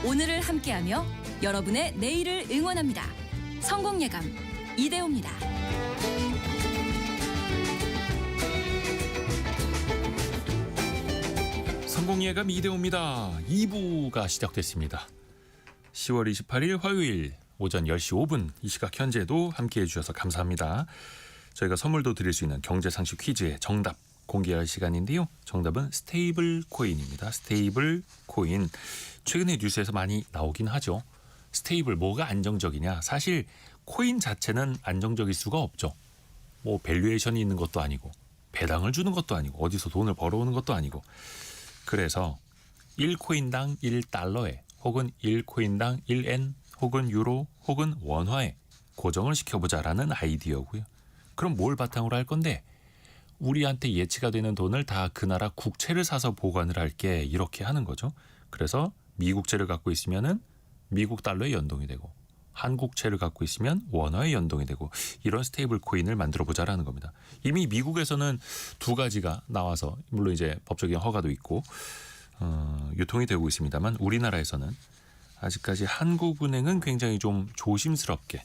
오늘을 함께하며 여러분의 내일을 응원합니다. 성공예감 이대호입니다. 성공예감 이대호입니다. 2부가 시작됐습니다. 10월 28일 화요일 오전 10시 5분 이 시각 현재도 함께해 주셔서 감사합니다. 저희가 선물도 드릴 수 있는 경제상식 퀴즈의 정답 공개할 시간인데요. 정답은 스테이블 코인입니다. 스테이블 코인. 최근에 뉴스에서 많이 나오긴 하죠. 스테이블 뭐가 안정적이냐. 사실 코인 자체는 안정적일 수가 없죠. 뭐 밸류에이션이 있는 것도 아니고 배당을 주는 것도 아니고 어디서 돈을 벌어오는 것도 아니고 그래서 1코인당 1달러에 혹은 1코인당 1엔 혹은 유로 혹은 원화에 고정을 시켜보자라는 아이디어고요. 그럼 뭘 바탕으로 할 건데 우리한테 예치가 되는 돈을 다 그 나라 국채를 사서 보관을 할게 이렇게 하는 거죠. 그래서 미국채를 갖고 있으면은 미국 달러에 연동이 되고 한국채를 갖고 있으면 원화에 연동이 되고 이런 스테이블 코인을 만들어 보자라는 겁니다. 이미 미국에서는 두 가지가 나와서 물론 이제 법적인 허가도 있고 유통이 되고 있습니다만 우리나라에서는 아직까지 한국은행은 굉장히 좀 조심스럽게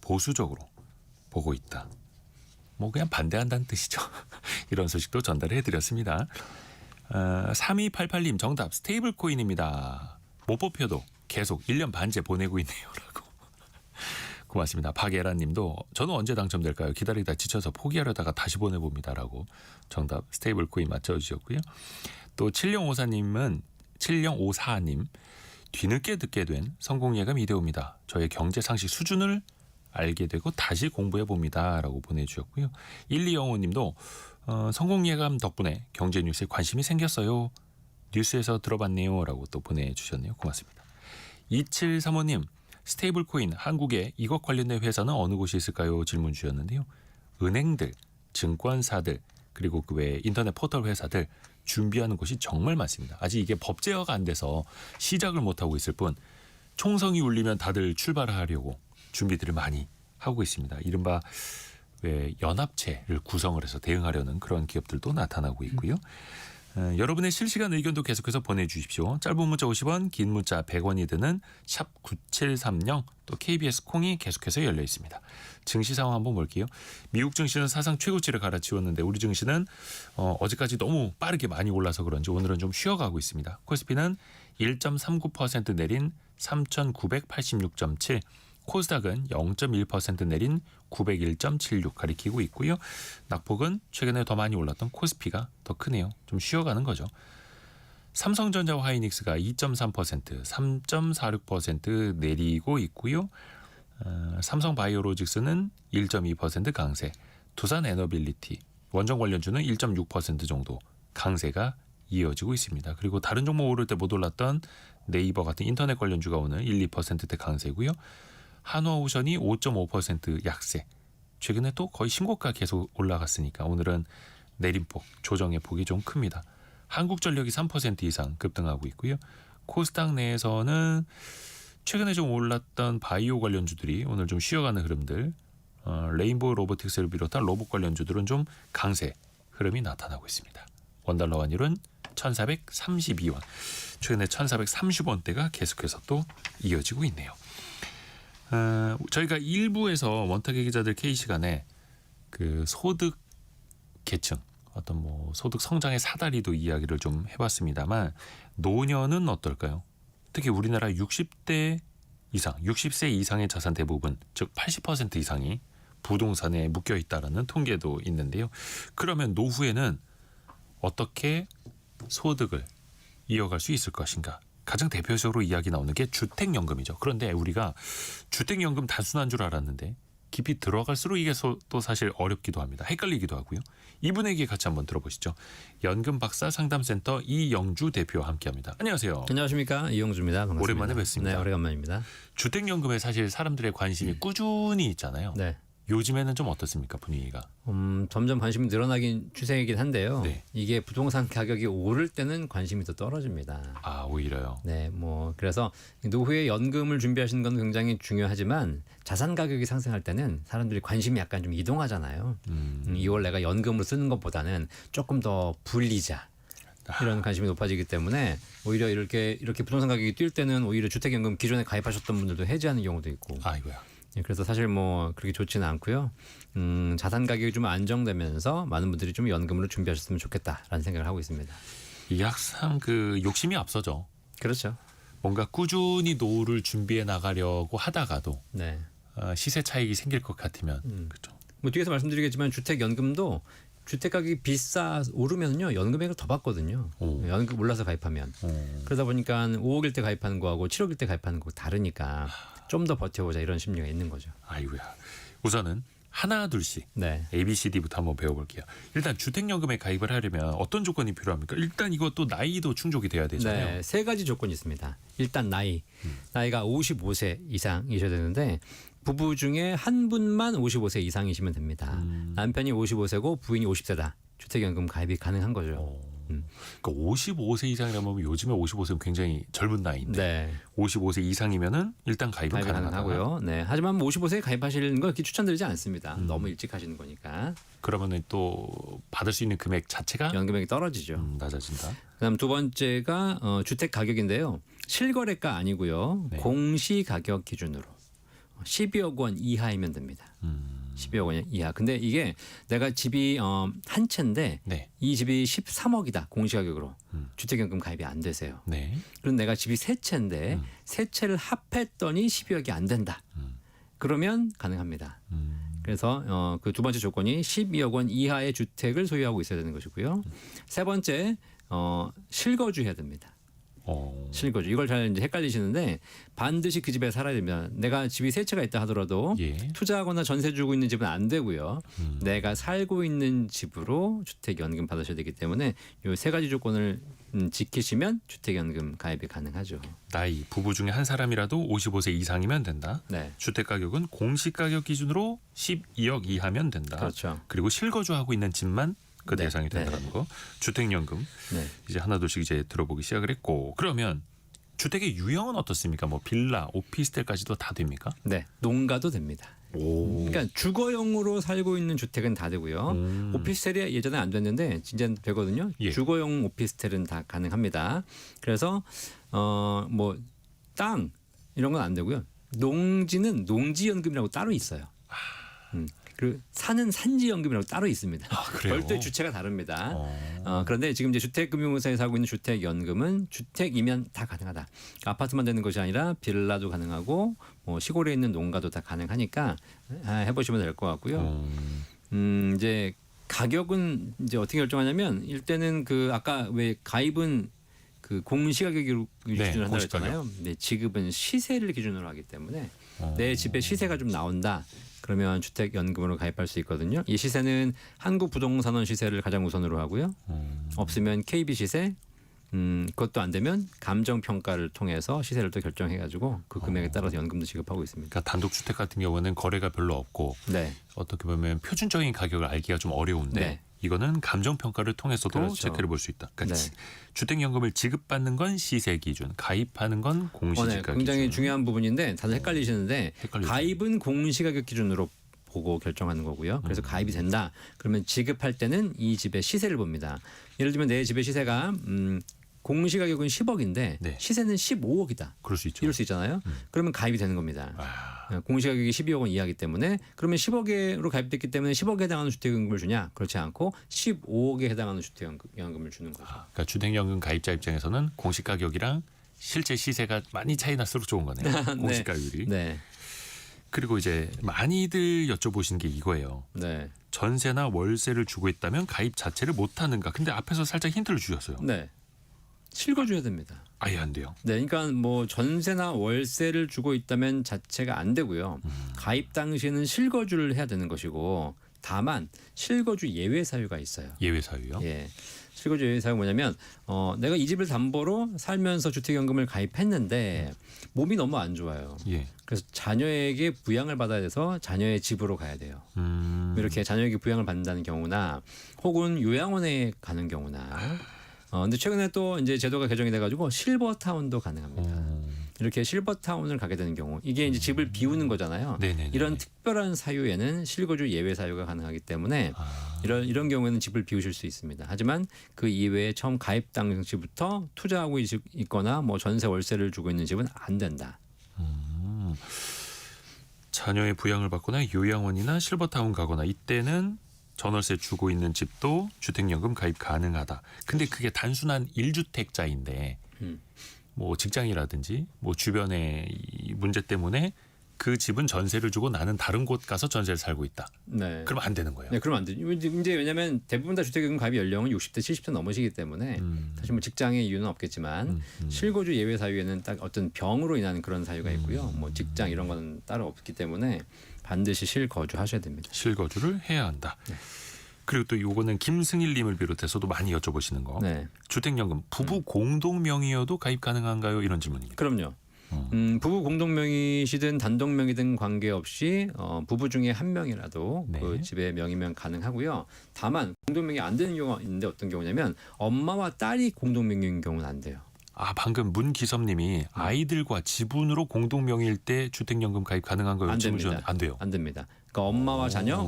보수적으로 보고 있다. 뭐 그냥 반대한다는 뜻이죠. 이런 소식도 전달해 드렸습니다. 3288님 정답 스테이블 코인입니다. 못 뽑혀도 계속 1년 반째 보내고 있네요. 라고. 고맙습니다. 박예란 님도 저는 언제 당첨될까요? 기다리다 지쳐서 포기하려다가 다시 보내봅니다. 라고 정답 스테이블 코인 맞춰주셨고요. 또 7054님 뒤늦게 듣게 된 성공예감 이대호입니다. 저의 경제상식 수준을 알게 되고 다시 공부해봅니다. 라고 보내주셨고요. 1205님도 성공예감 덕분에 경제뉴스에 관심이 생겼어요. 뉴스에서 들어봤네요. 라고 또 보내주셨네요. 고맙습니다. 2735님 스테이블 코인 한국에 이것 관련된 회사는 어느 곳이 있을까요? 질문 주셨는데요. 은행들, 증권사들 그리고 그 외 인터넷 포털 회사들 준비하는 곳이 정말 많습니다. 아직 이게 법 제어가 안 돼서 시작을 못하고 있을 뿐 총성이 울리면 다들 출발하려고 준비들을 많이 하고 있습니다. 이른바 연합체를 구성을 해서 대응하려는 그런 기업들도 나타나고 있고요. 여러분의 실시간 의견도 계속해서 보내주십시오. 짧은 문자 50원, 긴 문자 100원이 드는 샵 9730 또 KBS 콩이 계속해서 열려 있습니다. 증시 상황 한번 볼게요. 미국 증시는 사상 최고치를 갈아치웠는데 우리 증시는 어제까지 너무 빠르게 많이 올라서 그런지 오늘은 좀 쉬어가고 있습니다. 코스피는 1.39% 내린 3,986.7 코스닥은 0.1% 내린 901.76 가리키고 있고요. 낙폭은 최근에 더 많이 올랐던 코스피가 더 크네요. 좀 쉬어가는 거죠. 삼성전자와 하이닉스가 2.3%, 3.46% 내리고 있고요. 삼성바이오로직스는 1.2% 강세, 두산에너빌리티, 원전 관련주는 1.6% 정도 강세가 이어지고 있습니다. 그리고 다른 종목 오를 때 못 올랐던 네이버 같은 인터넷 관련주가 오늘 1, 2%대 강세고요. 한화오션이 5.5% 약세. 최근에 또 거의 신고가 계속 올라갔으니까 오늘은 내림폭, 조정의 폭이 좀 큽니다. 한국전력이 3% 이상 급등하고 있고요. 코스닥 내에서는 최근에 좀 올랐던 바이오 관련주들이 오늘 좀 쉬어가는 흐름들, 레인보우 로보틱스를 비롯한 로봇 관련주들은 좀 강세 흐름이 나타나고 있습니다. 원달러 환율은 1,432원, 최근에 1,430원대가 계속해서 또 이어지고 있네요. 저희가 1부에서 원탁의 기자들 K시간에 그 소득 계층 어떤 뭐 소득 성장의 사다리도 이야기를 좀 해봤습니다만 노년은 어떨까요? 특히 우리나라 60대 이상, 60세 이상의 자산 대부분 즉 80% 이상이 부동산에 묶여 있다라는 통계도 있는데요. 그러면 노후에는 어떻게 소득을 이어갈 수 있을 것인가? 가장 대표적으로 이야기 나오는 게 주택연금이죠. 그런데 우리가 주택연금 단순한 줄 알았는데 깊이 들어갈수록 이게 또 사실 어렵기도 합니다. 헷갈리기도 하고요. 이분에게 같이 한번 들어보시죠. 연금박사 상담센터 이영주 대표와 함께합니다. 안녕하세요. 안녕하십니까. 이영주입니다. 반갑습니다. 오랜만에 뵙습니다. 네, 오래간만입니다. 주택연금에 사실 사람들의 관심이 꾸준히 있잖아요. 네. 요즘에는 좀 어떻습니까 분위기가? 점점 관심이 늘어나긴 추세이긴 한데요. 네. 이게 부동산 가격이 오를 때는 관심이 더 떨어집니다. 아 오히려요. 네, 뭐 그래서 노후에 연금을 준비하시는 건 굉장히 중요하지만 자산 가격이 상승할 때는 사람들이 관심이 약간 좀 이동하잖아요. 이걸 내가 연금으로 쓰는 것보다는 조금 더 불리자. 이런 관심이 높아지기 때문에 오히려 이렇게 부동산 가격이 뛸 때는 오히려 주택연금 기존에 가입하셨던 분들도 해지하는 경우도 있고. 아이고야. 예, 그래서 사실 뭐 그렇게 좋지는 않고요. 자산 가격이 좀 안정되면서 많은 분들이 좀 연금으로 준비하셨으면 좋겠다라는 생각을 하고 있습니다. 이게 항상 그 욕심이 앞서죠. 그렇죠. 뭔가 꾸준히 노후를 준비해 나가려고 하다가도 네. 시세 차익이 생길 것 같으면 그렇죠. 뭐 뒤에서 말씀드리겠지만 주택연금도 주택 가격이 오르면요 연금액을 더 받거든요. 오. 연금 올라서 가입하면. 그러다 보니까 5억일 때 가입하는 거하고 7억일 때 가입하는 거 다르니까 좀 더 버텨보자 이런 심리가 있는 거죠. 아이고야. 우선은 하나 둘씩 네. ABCD부터 한번 배워볼게요. 일단 주택연금에 가입을 하려면 어떤 조건이 필요합니까? 일단 이것도 나이도 충족이 돼야 되잖아요. 네, 세 가지 조건이 있습니다. 일단 나이가 55세 이상이셔야 되는데 부부 중에 한 분만 55세 이상이시면 됩니다. 남편이 55세고 부인이 50세다. 주택연금 가입이 가능한 거죠. 그러니까 55세 이상이라면 요즘에 55세는 굉장히 젊은 나이인데 네, 55세 이상이면은 일단 가입은 가입이 가능하고요. 가능하고요. 네, 하지만 55세에 가입하시는 거 이렇게 추천드리지 않습니다. 너무 일찍 하시는 거니까 그러면은 또 받을 수 있는 금액 자체가 연금액이 떨어지죠. 낮아진다. 그다음 두 번째가 주택 가격인데요. 실거래가 아니고요. 네. 공시 가격 기준으로 12억 원 이하이면 됩니다. 12억 원 이하. 근데 이게 내가 집이 한 채인데 네. 이 집이 13억이다. 공시가격으로. 주택연금 가입이 안 되세요. 네. 그럼 내가 집이 세 채인데 세 채를 합했더니 12억이 안 된다. 그러면 가능합니다. 그래서 그 두 번째 조건이 12억 원 이하의 주택을 소유하고 있어야 되는 것이고요. 세 번째 실거주 해야 됩니다. 실거주. 이걸 잘 이제 헷갈리시는데 반드시 그 집에 살아야 됩니다. 내가 집이 세 채가 있다 하더라도 예. 투자하거나 전세 주고 있는 집은 안 되고요. 내가 살고 있는 집으로 주택연금 받으셔야 되기 때문에 이 세 가지 조건을 지키시면 주택연금 가입이 가능하죠. 나이 부부 중에 한 사람이라도 55세 이상이면 된다. 네, 주택 가격은 공시 가격 기준으로 12억 이하면 된다. 그렇죠. 그리고 실거주하고 있는 집만 그 네, 대상이 된다는 거. 주택연금 네. 이제 하나둘씩 이제 들어보기 시작을 했고 그러면 주택의 유형은 어떻습니까? 뭐 빌라, 오피스텔까지도 다 됩니까? 네, 농가도 됩니다. 오. 그러니까 주거용으로 살고 있는 주택은 다 되고요. 오피스텔이 예전에 안 됐는데 진짜 되거든요. 예. 주거용 오피스텔은 다 가능합니다. 그래서 뭐 땅 이런 건 안 되고요. 농지는 농지연금이라고 따로 있어요. 그리고 산은 산지연금이라고 따로 있습니다. 그래요? 별도의 주체가 다릅니다. 그런데 지금 이제 주택금융공사에서 하고 있는 주택연금은 주택이면 다 가능하다. 아파트만 되는 것이 아니라 빌라도 가능하고 뭐 시골에 있는 농가도 다 가능하니까 해보시면 될 것 같고요. 이제 가격은 이제 어떻게 결정하냐면 일단은 그 아까 왜 가입은 그 공시가격으로 기준으로 한다고 했잖아요. 네, 지급은 시세를 기준으로 하기 때문에 내 집의 시세가 좀 나온다. 그러면 주택연금으로 가입할 수 있거든요. 이 시세는 한국부동산원 시세를 가장 우선으로 하고요. 없으면 KB 시세, 그것도 안 되면 감정평가를 통해서 시세를 또 결정해가지고 그 금액에 따라서 연금도 지급하고 있습니다. 그러니까 단독주택 같은 경우는 거래가 별로 없고 네, 어떻게 보면 표준적인 가격을 알기가 좀 어려운데 네. 이거는 감정평가를 통해서도 그렇죠. 체크를 볼 수 있다. 그러니까 네. 주택연금을 지급받는 건 시세 기준, 가입하는 건 공시지가 굉장히 기준. 중요한 부분인데 다들 헷갈리시는데 헷갈리죠. 가입은 공시가격 기준으로 보고 결정하는 거고요. 그래서 가입이 된다. 그러면 지급할 때는 이 집의 시세를 봅니다. 예를 들면 내 집의 시세가 공시가격은 10억인데 네. 시세는 15억이다. 그럴 수 있죠. 이럴 수 있잖아요. 그러면 가입이 되는 겁니다. 공시가격이 12억 원 이하이기 때문에 그러면 10억으로 가입됐기 때문에 10억에 해당하는 주택연금을 주냐? 그렇지 않고 15억에 해당하는 주택연금을 주는 거죠. 그러니까 주택연금 가입자 입장에서는 공시가격이랑 실제 시세가 많이 차이 날수록 좋은 거네요. 공시가율이. 네, 그리고 이제 많이들 여쭤보시는 게 이거예요. 네, 전세나 월세를 주고 있다면 가입 자체를 못 하는가? 근데 앞에서 살짝 힌트를 주셨어요. 네. 실거주해야 됩니다. 아예 안 돼요. 네, 그러니까 뭐 전세나 월세를 주고 있다면 자체가 안 되고요. 가입 당시에는 실거주를 해야 되는 것이고, 다만 실거주 예외 사유가 있어요. 예외 사유요? 예, 실거주 예외 사유가 뭐냐면 내가 이 집을 담보로 살면서 주택연금을 가입했는데 몸이 너무 안 좋아요. 예. 그래서 자녀에게 부양을 받아야 돼서 자녀의 집으로 가야 돼요. 이렇게 자녀에게 부양을 받는다는 경우나 혹은 요양원에 가는 경우나. 근데 최근에 또 이제 제도가 개정이 돼가지고 실버타운도 가능합니다. 이렇게 실버타운을 가게 되는 경우 이게 이제 집을 비우는 거잖아요. 네네네. 이런 특별한 사유에는 실거주 예외 사유가 가능하기 때문에 이런 경우에는 집을 비우실 수 있습니다. 하지만 그 이외에 처음 가입 당시부터 투자하고 있거나 뭐 전세 월세를 주고 있는 집은 안 된다. 자녀의 부양을 받거나 요양원이나 실버타운 가거나 이때는 전월세 주고 있는 집도 주택연금 가입 가능하다. 근데 그게 단순한 1주택자인데 뭐 직장이라든지 뭐 주변의 이 문제 때문에 그 집은 전세를 주고 나는 다른 곳 가서 전세를 살고 있다. 네. 그럼 안 되는 거예요. 네, 그러면 안 되죠. 이제 왜냐하면 대부분 다 주택연금 가입 연령은 60대, 70대 넘으시기 때문에 사실 뭐 직장의 이유는 없겠지만 실거주 예외 사유에는 딱 어떤 병으로 인한 그런 사유가 있고요. 뭐 직장 이런 건 따로 없기 때문에 반드시 실거주하셔야 됩니다. 실거주를 해야 한다. 네. 그리고 또 요거는 김승일님을 비롯해서도 많이 여쭤보시는 거. 네, 주택연금 부부 공동 명의여도 가입 가능한가요? 이런 질문입니다. 그럼요. 부부 공동 명의시든 단독 명의든 관계없이 부부 중에 한 명이라도 네. 그 집의 명의면 가능하고요. 다만 공동 명의 안 되는 경우가 있는데 어떤 경우냐면 엄마와 딸이 공동 명의인 경우는 안 돼요. 아 방금 문기섭님이 아이들과 지분으로 공동 명의일 때 주택연금 가입 가능한가요? 안 질문 됩니다. 주셨는데 안 돼요. 안 됩니다. 그러니까 엄마와 자녀,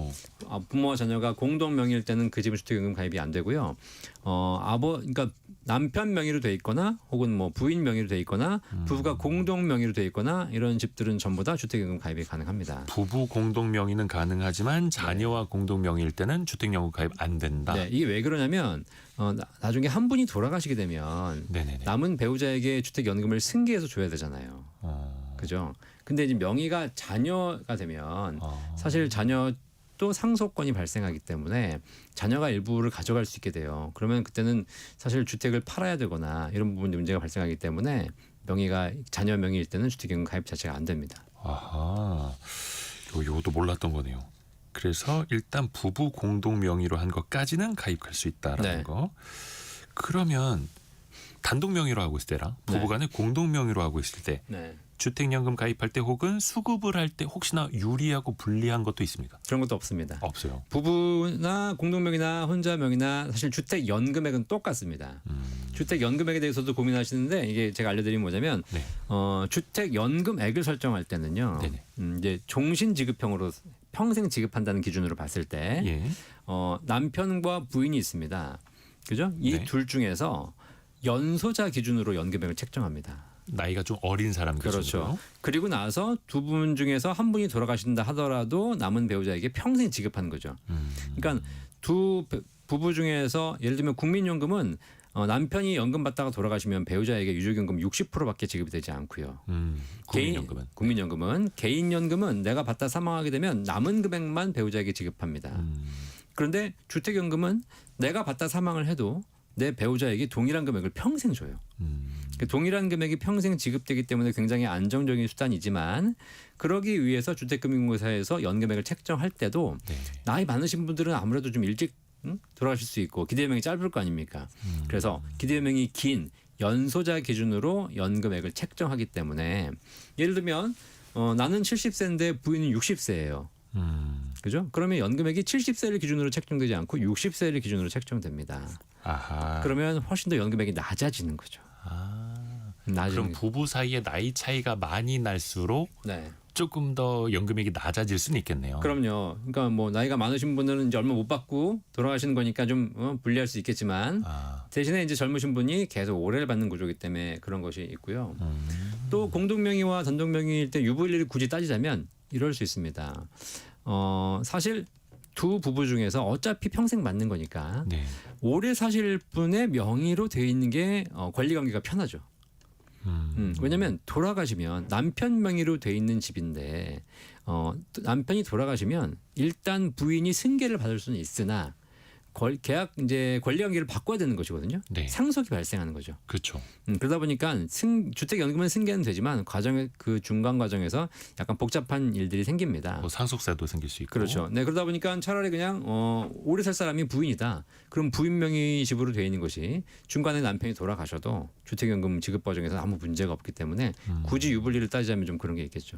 부모와 자녀가 공동 명의일 때는 그 집은 주택연금 가입이 안 되고요. 그러니까 남편 명의로 돼 있거나 혹은 뭐 부인 명의로 돼 있거나 부부가 공동 명의로 돼 있거나 이런 집들은 전부 다 주택연금 가입이 가능합니다. 부부 공동 명의는 가능하지만 자녀와 공동 명의일 때는 주택연금 가입 안 된다. 네, 이게 왜 그러냐면 나중에 한 분이 돌아가시게 되면 네네네. 남은 배우자에게 주택연금을 승계해서 줘야 되잖아요. 그죠? 근데 이제 명의가 자녀가 되면 사실 자녀도 상속권이 발생하기 때문에 자녀가 일부를 가져갈 수 있게 돼요. 그러면 그때는 사실 주택을 팔아야 되거나 이런 부분에 문제가 발생하기 때문에 명의가 자녀 명의일 때는 주택연금 가입 자체가 안 됩니다. 아하, 요것도 몰랐던 거네요. 그래서 일단 부부 공동 명의로 한 것까지는 가입할 수 있다라는 네. 거. 그러면 단독 명의로 하고 있을 때랑 부부간에 공동 명의로 하고 있을 때 네. 주택연금 가입할 때 혹은 수급을 할 때 혹시나 유리하고 불리한 것도 있습니까? 그런 것도 없습니다. 없어요. 부부나 공동명의나 혼자 명의나 사실 주택 연금액은 똑같습니다. 주택 연금액에 대해서도 고민하시는데 이게 제가 알려드리면 뭐냐면 네. 주택 연금액을 설정할 때는요. 네네. 이제 종신 지급형으로 평생 지급한다는 기준으로 봤을 때 예. 남편과 부인이 있습니다. 그죠? 이 네. 둘 중에서 연소자 기준으로 연금액을 책정합니다. 나이가 좀 어린 사람 기준으로. 그렇죠. 그리고 나서 두 분 중에서 한 분이 돌아가신다 하더라도 남은 배우자에게 평생 지급하는 거죠. 그러니까 두 부부 중에서 예를 들면 국민연금은 남편이 연금 받다가 돌아가시면 배우자에게 유족연금 60%밖에 지급이 되지 않고요. 국민연금은. 국민연금은 개인연금은 내가 받다 사망하게 되면 남은 금액만 배우자에게 지급합니다. 그런데 주택연금은 내가 받다 사망을 해도 내 배우자에게 동일한 금액을 평생 줘요. 그 동일한 금액이 평생 지급되기 때문에 굉장히 안정적인 수단이지만 그러기 위해서 주택금융공사에서 연금액을 책정할 때도 네. 나이 많으신 분들은 아무래도 좀 일찍 돌아가실 수 있고 기대연명이 짧을 거 아닙니까? 그래서 기대연명이 긴 연소자 기준으로 연금액을 책정하기 때문에 예를 들면 나는 70세인데 부인은 60세예요. 그죠? 그러면 연금액이 70세를 기준으로 책정되지 않고 60세를 기준으로 책정됩니다. 아하. 그러면 훨씬 더 연금액이 낮아지는 거죠. 그럼 부부 사이에 나이 차이가 많이 날수록 네. 조금 더 연금액이 낮아질 수는 있겠네요. 그럼요. 그러니까 뭐 나이가 많으신 분들은 이제 얼마 못 받고 돌아가시는 거니까 좀 불리할 수 있겠지만 대신에 이제 젊으신 분이 계속 오래를 받는 구조이기 때문에 그런 것이 있고요. 또 공동명의와 단독명의일 때 유불리를 굳이 따지자면 이럴 수 있습니다. 사실 두 부부 중에서 어차피 평생 맞는 거니까 네. 오래 사실 분의 명의로 되어 있는 게 권리관계가 편하죠. 왜냐하면 돌아가시면 남편 명의로 돼 있는 집인데 남편이 돌아가시면 일단 부인이 승계를 받을 수는 있으나 계약 이제 권리관계를 바꿔야 되는 것이거든요. 네. 상속이 발생하는 거죠. 그렇죠. 그러다 보니까 주택연금은 승계는 되지만 그 중간 과정에서 약간 복잡한 일들이 생깁니다. 뭐 상속세도 생길 수 있고. 그렇죠. 네, 그러다 보니까 차라리 그냥 오래 살 사람이 부인이다. 그럼 부인 명의 집으로 되어 있는 것이 중간에 남편이 돌아가셔도 주택연금 지급 과정에서 아무 문제가 없기 때문에 굳이 유불리를 따지자면 좀 그런 게 있겠죠.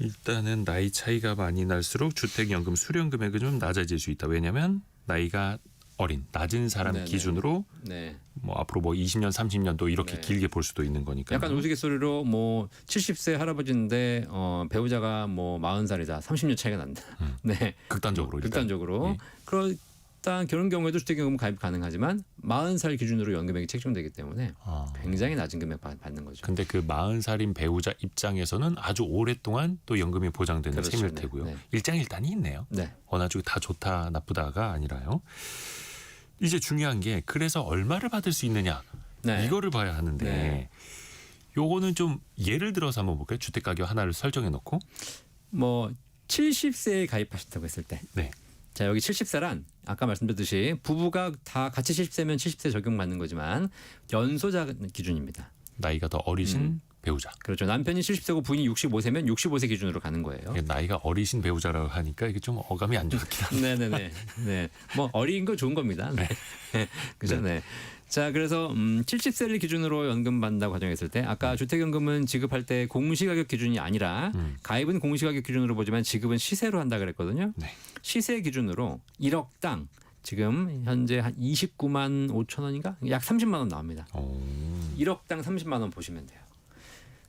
일단은 나이 차이가 많이 날수록 주택연금 수령 금액은 좀 낮아질 수 있다. 왜냐하면 나이가 어린 낮은 사람 네네. 기준으로 네. 뭐 앞으로 뭐 20년, 30년도 이렇게 네. 길게 볼 수도 있는 거니까. 약간 우스갯소리로 뭐 70세 할아버지인데 배우자가 뭐 40살이다. 30년 차이가 난다. 네. 극단적으로. 일단. 극단적으로. 예. 그렇다 그런 경우에도 주택연금 가입 가능하지만 40살 기준으로 연금액이 책정되기 때문에 아. 굉장히 낮은 금액 받는 거죠. 근데 그 40살인 배우자 입장에서는 아주 오랫동안 또 연금이 보장되는 그렇죠. 셈일 네. 테고요. 네. 일장일단이 있네요. 네. 어느 쪽 다 좋다 나쁘다가 아니라요. 이제 중요한 게 그래서 얼마를 받을 수 있느냐 네. 이거를 봐야 하는데 네. 요거는 좀 예를 들어서 한번 볼까요? 주택 가격 하나를 설정해 놓고 뭐 70세에 가입하셨다고 했을 때 네. 자 여기 70세란 아까 말씀드렸듯이 부부가 다 같이 70세면 70세 적용받는 거지만 연소자 기준입니다. 나이가 더 어리신 배우자. 그렇죠. 남편이 70세고 부인이 65세면 65세 기준으로 가는 거예요. 나이가 어리신 배우자라고 하니까 이게 좀 어감이 안 좋긴 한데. 네네네. 네. 뭐 어린 거 좋은 겁니다. 네. 그죠. 네. 자 그래서 70세를 기준으로 연금 받는다고 가정했을 때 아까 주택연금은 지급할 때 공시가격 기준이 아니라 가입은 공시가격 기준으로 보지만 지급은 시세로 한다 그랬거든요. 네. 시세 기준으로 1억당 지금 현재 한 29만 5천 원인가 약 30만 원 나옵니다. 1억당 30만 원 보시면 돼요.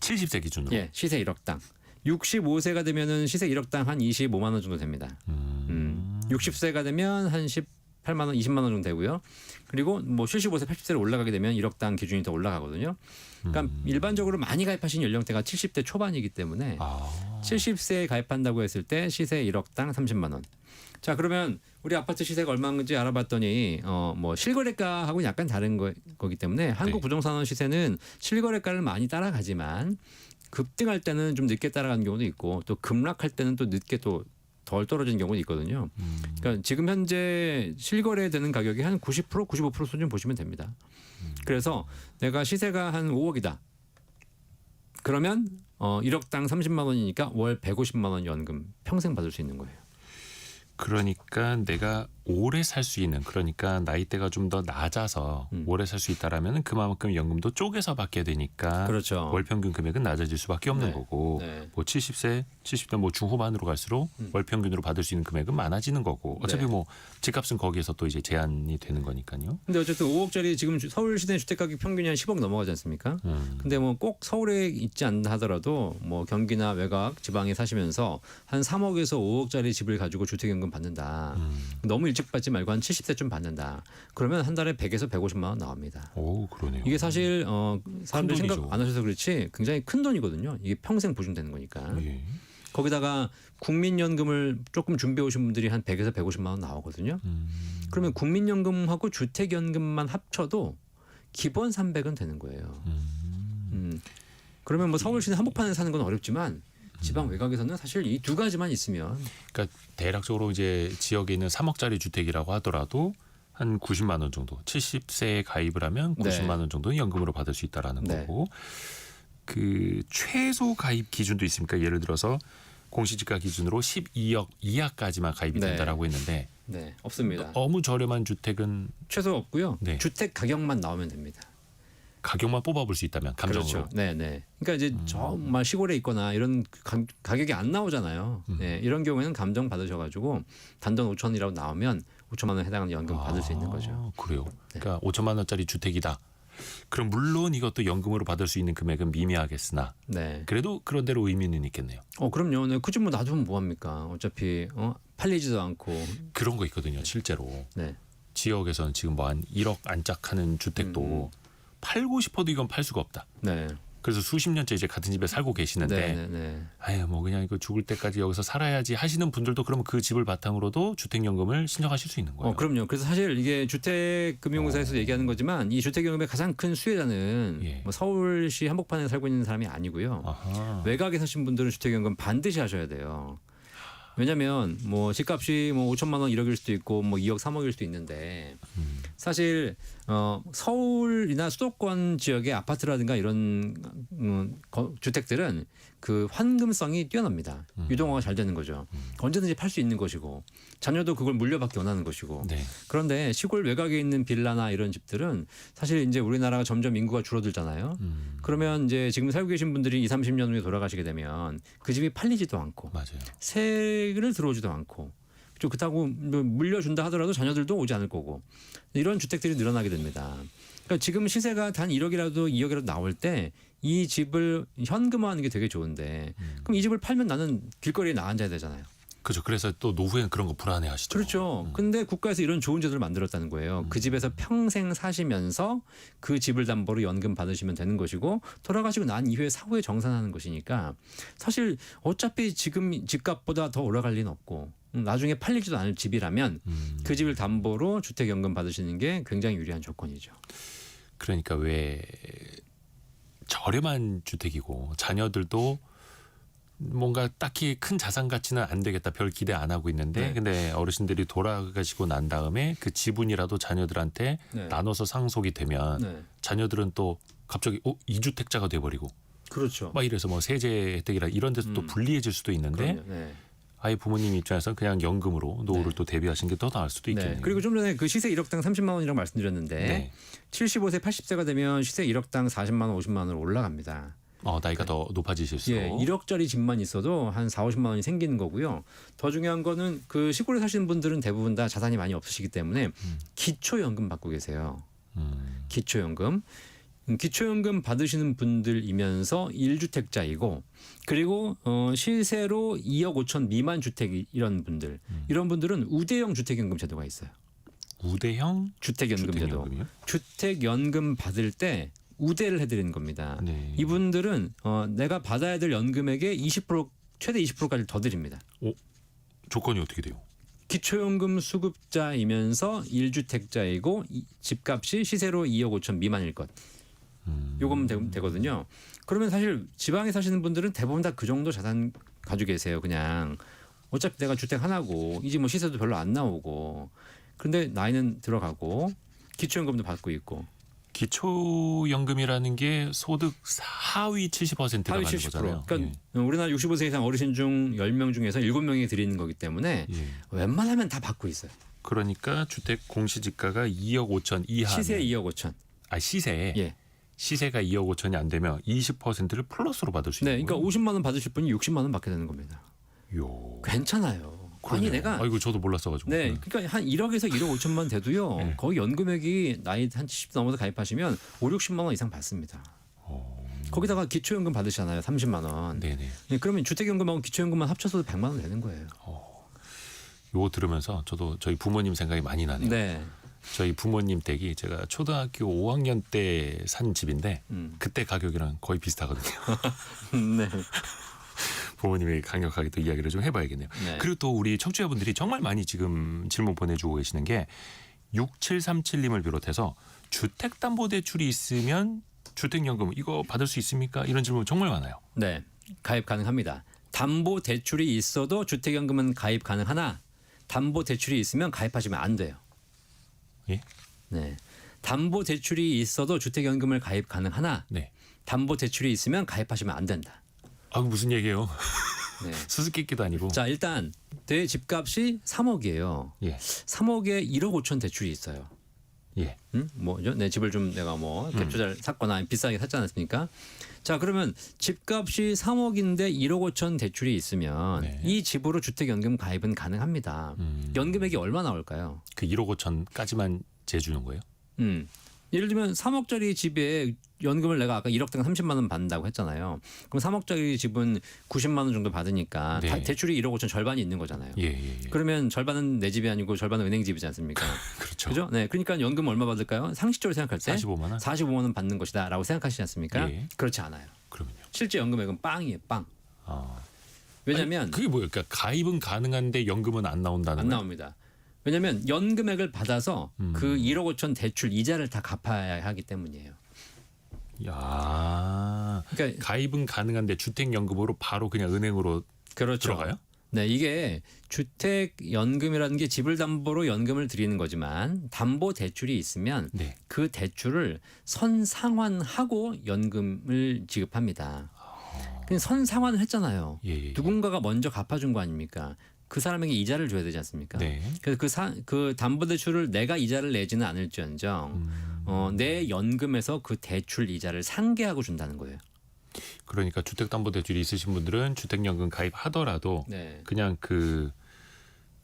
70세 기준으로. 예, 시세 1억당. 65세가 되면은 시세 1억당 한 25만 원 정도 됩니다. 60세가 되면 한 18만 원, 20만 원 정도 되고요. 그리고 뭐 75세, 80세로 올라가게 되면 1억당 기준이 더 올라가거든요. 그러니까 일반적으로 많이 가입하신 연령대가 70대 초반이기 때문에 70세에 가입한다고 했을 때 시세 1억당 30만 원. 자 그러면 우리 아파트 시세가 얼마인지 알아봤더니 뭐 실거래가하고는 약간 다른 거기 때문에 한국 부동산원 시세는 실거래가를 많이 따라가지만 급등할 때는 좀 늦게 따라가는 경우도 있고 또 급락할 때는 또 늦게 또 덜 떨어지는 경우도 있거든요. 그러니까 지금 현재 실거래되는 가격이 한 90%, 95% 수준 보시면 됩니다. 그래서 내가 시세가 한 5억이다. 그러면 1억당 30만 원이니까 월 150만 원 연금 평생 받을 수 있는 거예요. 그러니까 내가 오래 살 수 있는 그러니까 나이대가 좀 더 낮아서 오래 살 수 있다라면 그만큼 연금도 쪼개서 받게 되니까 그렇죠. 월 평균 금액은 낮아질 수밖에 없는 네. 거고 네. 뭐 70대 뭐 중후반으로 갈수록 월 평균으로 받을 수 있는 금액은 많아지는 거고 어차피 네. 뭐 집값은 거기에서 또 이제 제한이 되는 거니까요. 근데 어쨌든 5억짜리 지금 서울 시내 주택 가격 평균이 한 10억 넘어가지 않습니까? 근데 뭐 꼭 서울에 있지 않다 하더라도 뭐 경기나 외곽 지방에 사시면서 한 3억에서 5억짜리 집을 가지고 주택연금 받는다. 너무 일찍 받지 말고 한 70세쯤 받는다. 그러면 한 달에 100에서 150만 원 나옵니다. 오 그러네요. 이게 사실 사람들이 큰 생각 돈이죠. 안 하셔서 그렇지 굉장히 큰 돈이거든요. 이게 평생 보증되는 거니까. 예. 거기다가 국민연금을 조금 준비해 오신 분들이 한 100에서 150만 원 나오거든요. 그러면 국민연금하고 주택연금만 합쳐도 기본 300은 되는 거예요. 그러면 뭐 서울 시내 한복판에 사는 건 어렵지만 지방 외곽에서는 사실 이 두 가지만 있으면 그러니까 대략적으로 이제 지역에 있는 3억짜리 주택이라고 하더라도 한 90만 원 정도 70세에 가입을 하면 90만 원 정도는 연금으로 받을 수 있다라는 네. 거고 그 최소 가입 기준도 있습니까? 예를 들어서 공시지가 기준으로 12억 이하까지만 가입이 네. 된다라고 했는데 네, 없습니다. 너무 저렴한 주택은 최소 없고요. 네. 주택 가격만 나오면 됩니다. 가격만 뽑아볼 수 있다면 감정으로. 그렇죠. 네, 네. 그러니까 이제 정말 시골에 있거나 이런 가격이 안 나오잖아요. 네, 이런 경우에는 감정 받으셔가지고 단돈 5천이라고 나오면 5천만 원 해당하는 연금 받을 수 있는 거죠. 그래요. 그러니까 5천만 원짜리 주택이다. 그럼 물론 이것도 연금으로 받을 수 있는 금액은 미미하겠으나 네. 그래도 그런 대로 의미는 있겠네요. 그럼요. 네, 굳이 뭐 놔두면 뭐 합니까? 어차피 팔리지도 않고. 그런 거 있거든요. 실제로 네. 지역에서는 지금 뭐 한 1억 안짝하는 주택도 팔고 싶어도 이건 팔 수가 없다. 네. 그래서 수십 년째 이제 같은 집에 살고 계시는데 네, 네, 네. 아유 뭐 그냥 이거 죽을 때까지 여기서 살아야지 하시는 분들도 그러면 그 집을 바탕으로도 주택연금을 신청하실 수 있는 거예요. 그럼요. 그래서 사실 이게 주택금융공사에서 얘기하는 거지만 이 주택연금의 가장 큰 수혜자는 예. 뭐 서울시 한복판에 살고 있는 사람이 아니고요. 아하. 외곽에 사신 분들은 주택연금 반드시 하셔야 돼요. 왜냐하면 뭐 집값이 뭐 5천만 원 1억일 수도 있고 뭐 2억 3억일 수도 있는데 사실 서울이나 수도권 지역의 아파트라든가 이런 주택들은 그 환금성이 뛰어납니다. 유동화가 잘 되는 거죠. 언제든지 팔 수 있는 것이고 자녀도 그걸 물려받기 원하는 것이고. 네. 그런데 시골 외곽에 있는 빌라나 이런 집들은 사실 이제 우리나라가 점점 인구가 줄어들잖아요. 그러면 이제 지금 살고 계신 분들이 20, 30년 후에 돌아가시게 되면 그 집이 팔리지도 않고 맞아요. 세를 들어오지도 않고 또 그렇다고 뭐 물려준다 하더라도 자녀들도 오지 않을 거고 이런 주택들이 늘어나게 됩니다. 그러니까 지금 시세가 단 1억이라도 2억이라도 나올 때 이 집을 현금화하는 게 되게 좋은데 그럼 이 집을 팔면 나는 길거리에 나앉아야 되잖아요. 그렇죠. 그래서 또 노후에는 그런 거 불안해하시죠. 그렇죠. 근데 국가에서 이런 좋은 제도를 만들었다는 거예요. 그 집에서 평생 사시면서 그 집을 담보로 연금 받으시면 되는 것이고 돌아가시고 난 이후에 사후에 정산하는 것이니까 사실 어차피 지금 집값보다 더 올라갈 리는 없고 나중에 팔리지도 않을 집이라면 그 집을 담보로 주택연금 받으시는 게 굉장히 유리한 조건이죠. 그러니까 왜 저렴한 주택이고 자녀들도 뭔가 딱히 큰 자산 가치는 안 되겠다 별 기대 안 하고 있는데 네. 근데 어르신들이 돌아가시고 난 다음에 그 지분이라도 자녀들한테 네. 나눠서 상속이 되면 네. 자녀들은 또 갑자기 2주택자가 돼버리고 그렇죠. 막 이래서 뭐 세제 혜택이라 이런 데서 또 불리해질 수도 있는데 그럼요. 네. 아예 부모님 입장에서 그냥 연금으로 노후를 네. 또 대비하신 게 더 나을 수도 있겠네요. 네. 그리고 좀 전에 그 시세 1억당 30만 원이라고 말씀드렸는데 네. 75세 80세가 되면 시세 1억당 40만 원 50만 원으로 올라갑니다. 나이가 더 높아지실수록. 예, 1억짜리 집만 있어도 한 4, 50만 원이 생기는 거고요. 더 중요한 거는 그 시골에 사시는 분들은 대부분 다 자산이 많이 없으시기 때문에 기초연금 받고 계세요. 기초연금. 기초연금 받으시는 분들이면서 1주택자이고 그리고 시세로 2억 5천 미만 주택 이런 분들 이런 분들은 우대형 주택연금 제도가 있어요. 우대형 주택연금 제도. 주택연금이요? 주택연금 받을 때 우대를 해드리는 겁니다. 네. 이분들은 내가 받아야 될 연금액의 20% 최대 20%까지 더 드립니다. 조건이 어떻게 돼요? 기초연금 수급자이면서 1주택자이고 집값이 시세로 2억 5천 미만일 것. 요거면 되거든요. 그러면 사실 지방에 사시는 분들은 대부분 다 그 정도 자산 가지고 계세요. 그냥 어차피 내가 주택 하나고 이 집 뭐 시세도 별로 안 나오고 그런데 나이는 들어가고 기초연금도 받고 있고 기초연금이라는 게 소득 하위 70%가 하위 가는 70%. 거잖아요. 그러니까 우리나라 65세 이상 어르신 중 10명 중에서 7명이 드리는 거기 때문에 예. 웬만하면 다 받고 있어요. 그러니까 주택 공시지가가 2억 5천 이하. 시세 2억 5천. 시세. 예. 시세가 2억 5천이 안 되면 20%를 플러스로 받을 수 네, 있는 그러니까 거예요. 50만 원 받으실 분이 60만 원 받게 되는 겁니다. 요. 괜찮아요. 아니 그러네요. 내가 아이고 저도 몰랐어가지고. 네, 그러니까 한 1억에서 1억 5천만 돼도요. 네. 거의 연금액이 나이 한 70 넘어서 가입하시면 5, 60만 원 이상 받습니다. 거기다가 기초연금 받으시잖아요. 30만 원. 네네. 네, 그러면 주택연금하고 기초연금만 합쳐서도 100만 원 되는 거예요. 요거 들으면서 저도 저희 부모님 생각이 많이 나네요. 네. 저희 부모님 댁이 제가 초등학교 5학년 때 산 집인데 그때 가격이랑 거의 비슷하거든요. 네. 부모님이 강력하게 또 이야기를 좀 해봐야겠네요. 네. 그리고 또 우리 청취자분들이 정말 많이 지금 질문 보내주고 계시는 게 6737님을 비롯해서 주택담보대출이 있으면 주택연금 이거 받을 수 있습니까? 이런 질문 정말 많아요. 네, 가입 가능합니다. 담보 대출이 있어도 주택연금은 가입 가능하나 담보 대출이 있으면 가입하시면 안 돼요. 예? 네, 담보 대출이 있어도 주택연금을 가입 가능하나 네. 담보 대출이 있으면 가입하시면 안 된다. 무슨 얘기예요? 네. 수수께끼도 아니고. 자, 일단 대 집값이 3억이에요. 예. 3억에 1억 5천 대출이 있어요. 예. 뭐죠? 내 집을 좀 내가 뭐 갭투자를 샀거나 비싸게 샀지 않았습니까? 자, 그러면 집값이 3억인데 1억 5천 대출이 있으면 네. 이 집으로 주택연금 가입은 가능합니다. 연금액이 얼마 나올까요? 그 1억 5천까지만 재주는 거예요? 예를 들면 3억짜리 집에 연금을 내가 아까 1억당 30만 원 받는다고 했잖아요. 그럼 3억짜리 집은 90만 원 정도 받으니까 네. 대출이 1억 5천 절반이 있는 거잖아요. 예. 그러면 절반은 내 집이 아니고 절반은 은행 집이지 않습니까? 그렇죠. 그죠? 네. 그러니까 연금 얼마 받을까요? 상식적으로 생각할 때 45만 원? 45만 원 받는 것이다라고 생각하시지 않습니까? 예. 그렇지 않아요. 그러면요. 실제 연금액은 빵이에요, 빵. 아. 왜냐하면 그게 뭐예요? 그러니까 가입은 가능한데 연금은 안 나온다는 안 거예요? 나옵니다. 왜냐하면 연금액을 받아서 그 1억 5천 대출 이자를 다 갚아야 하기 때문이에요. 야. 그러니까 가입은 가능한데 주택연금으로 바로 그냥 은행으로 그렇죠. 들어가요? 네, 이게 주택 연금이라는 게 집을 담보로 연금을 드리는 거지만 담보 대출이 있으면 네. 그 대출을 선상환하고 연금을 지급합니다. 그냥 선상환을 했잖아요. 예. 누군가가 먼저 갚아준 거 아닙니까? 그 사람에게 이자를 줘야 되지 않습니까? 네. 그래서 그 담보대출을 내가 이자를 내지는 않을지언정 내 연금에서 그 대출 이자를 상계하고 준다는 거예요. 그러니까 주택담보대출이 있으신 분들은 주택연금 가입하더라도 네. 그냥 그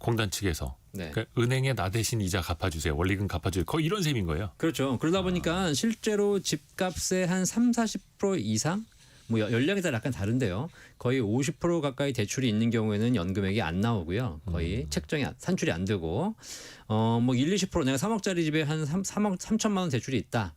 공단 측에서 네. 그러니까 은행에 나 대신 이자 갚아주세요. 원리금 갚아주세요. 거의 이런 셈인 거예요. 그렇죠. 그러다 보니까 실제로 집값의 한 30-40% 이상 뭐 연령에 따라 약간 다른데요. 거의 50% 가까이 대출이 있는 경우에는 연금액이 안 나오고요. 거의 책정이 산출이 안 되고 뭐 1-20% 내가 3억짜리 집에 한 3억 3천만 원 대출이 있다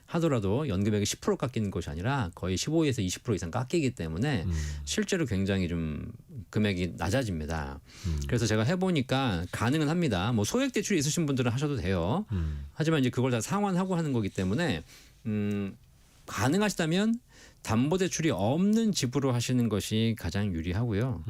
하더라도 연금액이 10% 깎이는 것이 아니라 거의 15에서 20% 이상 깎이기 때문에 실제로 굉장히 좀 금액이 낮아집니다. 그래서 제가 해보니까 가능은 합니다. 뭐 소액 대출이 있으신 분들은 하셔도 돼요. 하지만 이제 그걸 다 상환하고 하는 거기 때문에 가능하시다면 담보대출이 없는 집으로 하시는 것이 가장 유리하고요.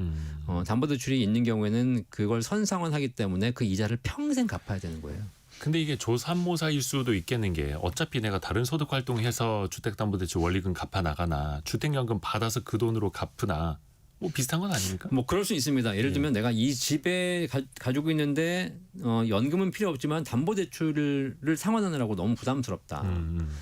담보대출이 있는 경우에는 그걸 선상환하기 때문에 그 이자를 평생 갚아야 되는 거예요. 근데 이게 조삼모사일 수도 있겠는 게 어차피 내가 다른 소득 활동해서 주택담보대출 원리금 갚아 나가나 주택연금 받아서 그 돈으로 갚으나 뭐 비슷한 건 아닙니까? 뭐 그럴 수 있습니다. 예를 들면 내가 이 집에 가지고 있는데 연금은 필요 없지만 담보대출을 상환하느라고 너무 부담스럽다.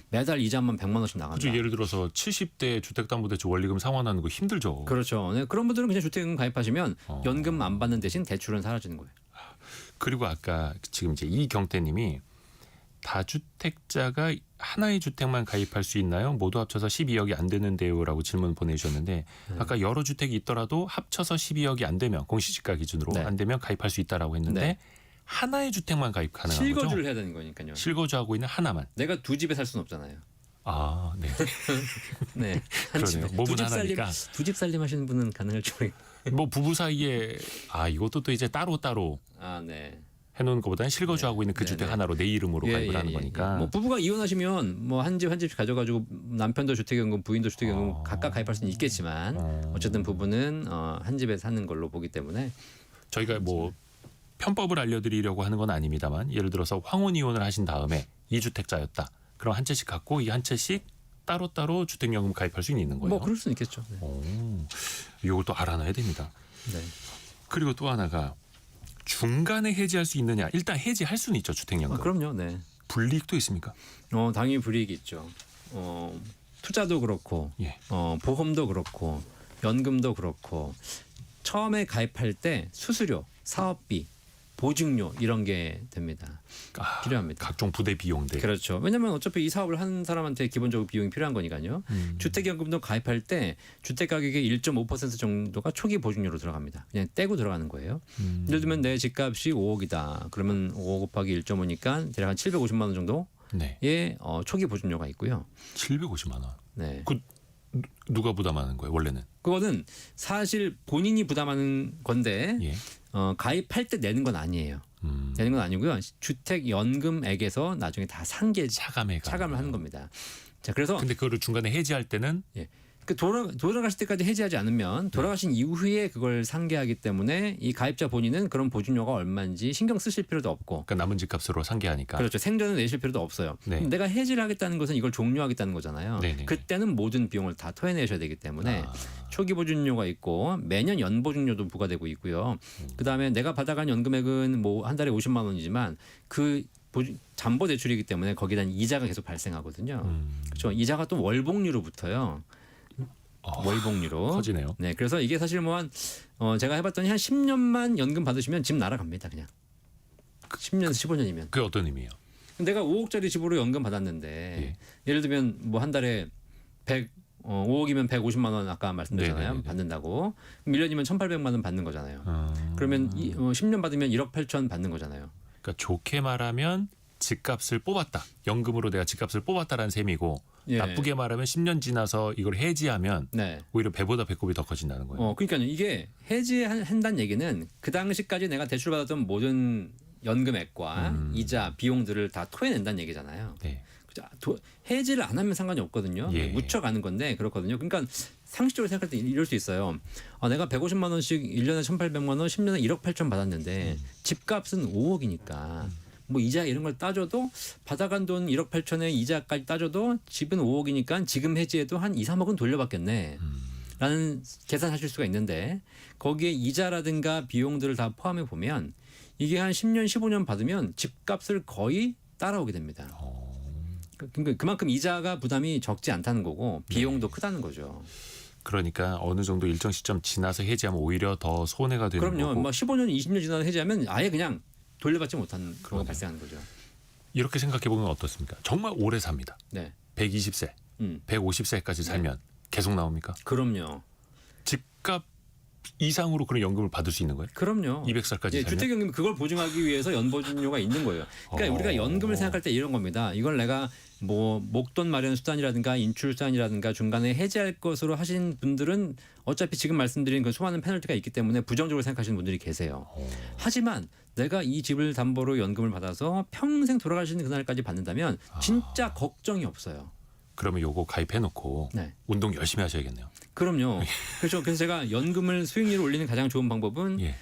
매달 이자만 100만 원씩 나간다. 그죠. 예를 들어서 70대 주택담보대출 원리금 상환하는 거 힘들죠. 그렇죠. 네, 그런 분들은 그냥 주택연금 가입하시면 연금 안 받는 대신 대출은 사라지는 거예요. 그리고 아까 지금 이제 이경태님이 다주택자가 하나의 주택만 가입할 수 있나요? 모두 합쳐서 12억이 안 되는데요라고 질문 보내주셨는데 아까 여러 주택이 있더라도 합쳐서 12억이 안 되면 공시지가 기준으로 네. 안 되면 가입할 수 있다라고 했는데 네. 하나의 주택만 가입 가능한 거죠? 실거주를 해야 되는 거니까요. 실거주하고 있는 하나만. 내가 두 집에 살 수는 없잖아요. 아, 네. 네, 한 집에 그러네요. 몸은 하나니까. 두 집 살림 하시는 분은 가능할지 모르겠어요. 뭐 부부 사이에 이것도 또 이제 따로 아, 네. 해놓은 것보다는 실거주하고 있는 그 네, 주택 네. 하나로 내 이름으로 가입을 하는 거니까. 뭐 부부가 이혼하시면 뭐 한 집 가져가지고 남편도 주택연금, 부인도 주택연금 각각 가입할 수는 있겠지만 어쨌든 부부는 한 집에 사는 걸로 보기 때문에 저희가 뭐 편법을 알려드리려고 하는 건 아닙니다만 예를 들어서 황혼 이혼을 하신 다음에 2주택자였다. 그럼 한 채씩 갖고 이 한 채씩 따로따로 주택연금 가입할 수 있는 거예요. 뭐 그럴 수는 있겠죠. 네. 이걸 또 알아놔야 됩니다. 네. 그리고 또 하나가 중간에 해지할 수 있느냐. 일단 해지할 수는 있죠. 주택연금. 그럼요. 네. 불이익도 있습니까? 당연히 불이익이 있죠. 투자도 그렇고 예. 보험도 그렇고 연금도 그렇고 처음에 가입할 때 수수료, 사업비, 보증료 이런 게 됩니다. 필요합니다. 각종 부대 비용들. 그렇죠. 왜냐하면 어차피 이 사업을 하는 사람한테 기본적으로 비용이 필요한 거니까요. 주택연금도 가입할 때 주택 가격의 1.5% 정도가 초기 보증료로 들어갑니다. 그냥 떼고 들어가는 거예요. 예를 들면 내 집값이 5억이다. 그러면 5억 곱하기 1.5니까 대략 한 750만 원 정도의 네. 초기 보증료가 있고요. 750만 원. 네. 누가 부담하는 거예요? 원래는. 그거는 사실 본인이 부담하는 건데 예. 가입할 때 내는 건 아니에요. 내는 건 아니고요. 주택연금액에서 나중에 다 상계 차감을 하는 겁니다. 자, 그래서 근데 그거를 중간에 해지할 때는 그 돌아가실 때까지 해지하지 않으면 돌아가신 이후에 그걸 상계하기 때문에 이 가입자 본인은 그런 보증료가 얼마인지 신경 쓰실 필요도 없고 그러니까 남은 집값으로 상계하니까. 그렇죠. 생전은 내실 필요도 없어요. 네. 내가 해지를 하겠다는 것은 이걸 종료하겠다는 거잖아요. 네네네. 그때는 모든 비용을 다 토해내셔야 되기 때문에 초기 보증료가 있고 매년 연보증료도 부과되고 있고요. 그다음에 내가 받아간 연금액은 뭐 한 달에 50만 원이지만 그 담보 대출이기 때문에 거기에 대한 이자가 계속 발생하거든요. 그렇죠. 이자가 또 월복리로 붙어요. 월복리로 커지네요. 네, 그래서 이게 사실 뭐 한 제가 해봤더니 한 10년만 연금 받으시면 집 날아갑니다, 그냥. 10년, 15년이면. 그게 어떤 의미예요? 내가 5억짜리 집으로 연금 받았는데 예를 들면 뭐 한 달에 5억이면 150만 원 아까 말씀드렸잖아요. 네네네네. 받는다고. 1년이면 1,800만 원 받는 거잖아요. 그러면 10년 받으면 1억 8천 받는 거잖아요. 그러니까 좋게 말하면 집값을 뽑았다. 연금으로 내가 집값을 뽑았다라는 셈이고 예. 나쁘게 말하면 10년 지나서 이걸 해지하면 네. 오히려 배보다 배꼽이 더 커진다는 거예요. 그러니까요. 이게 해지한다는 얘기는 그 당시까지 내가 대출받았던 모든 연금액과 이자, 비용들을 다 토해낸다는 얘기잖아요. 네. 해지를 안 하면 상관이 없거든요. 예. 묻혀가는 건데 그렇거든요. 그러니까 상식적으로 생각할 때 이럴 수 있어요. 내가 150만 원씩 1년에 1,800만 원, 10년에 1억 8천 받았는데 집값은 5억이니까 뭐 이자 이런 걸 따져도 받아간 돈 1억 8천에 이자까지 따져도 집은 5억이니까 지금 해지해도 한 2, 3억은 돌려받겠네. 라는 계산하실 수가 있는데 거기에 이자라든가 비용들을 다 포함해 보면 이게 한 10년, 15년 받으면 집값을 거의 따라오게 됩니다. 그러니까 그만큼 이자가 부담이 적지 않다는 거고 비용도 크다는 거죠. 그러니까 어느 정도 일정 시점 지나서 해지하면 오히려 더 손해가 되는 그럼요. 거고. 뭐 15년, 20년 지나서 해지하면 아예 그냥 돌려받지 못하는 경우가 그러네요. 발생하는 거죠. 이렇게 생각해 보면 어떻습니까? 정말 오래 삽니다. 네. 120세, 음. 150세까지 살면 계속 나옵니까? 그럼요. 집값 이상으로 그런 연금을 받을 수 있는 거예요? 그럼요. 200살까지 예, 살면? 주택연금 그걸 보증하기 위해서 연보증료가 있는 거예요. 그러니까 우리가 연금을 생각할 때 이런 겁니다. 이걸 내가 뭐 목돈 마련 수단이라든가 인출 수단이라든가 중간에 해지할 것으로 하신 분들은 어차피 지금 말씀드린 그 수많은 페널티가 있기 때문에 부정적으로 생각하시는 분들이 계세요. 하지만 내가 이 집을 담보로 연금을 받아서 평생 돌아가시는 그날까지 받는다면 진짜 걱정이 없어요. 그러면 요거 가입해놓고 네. 운동 열심히 하셔야겠네요. 그럼요. 그렇죠. 그래서 제가 연금을 수익률을 올리는 가장 좋은 방법은 예.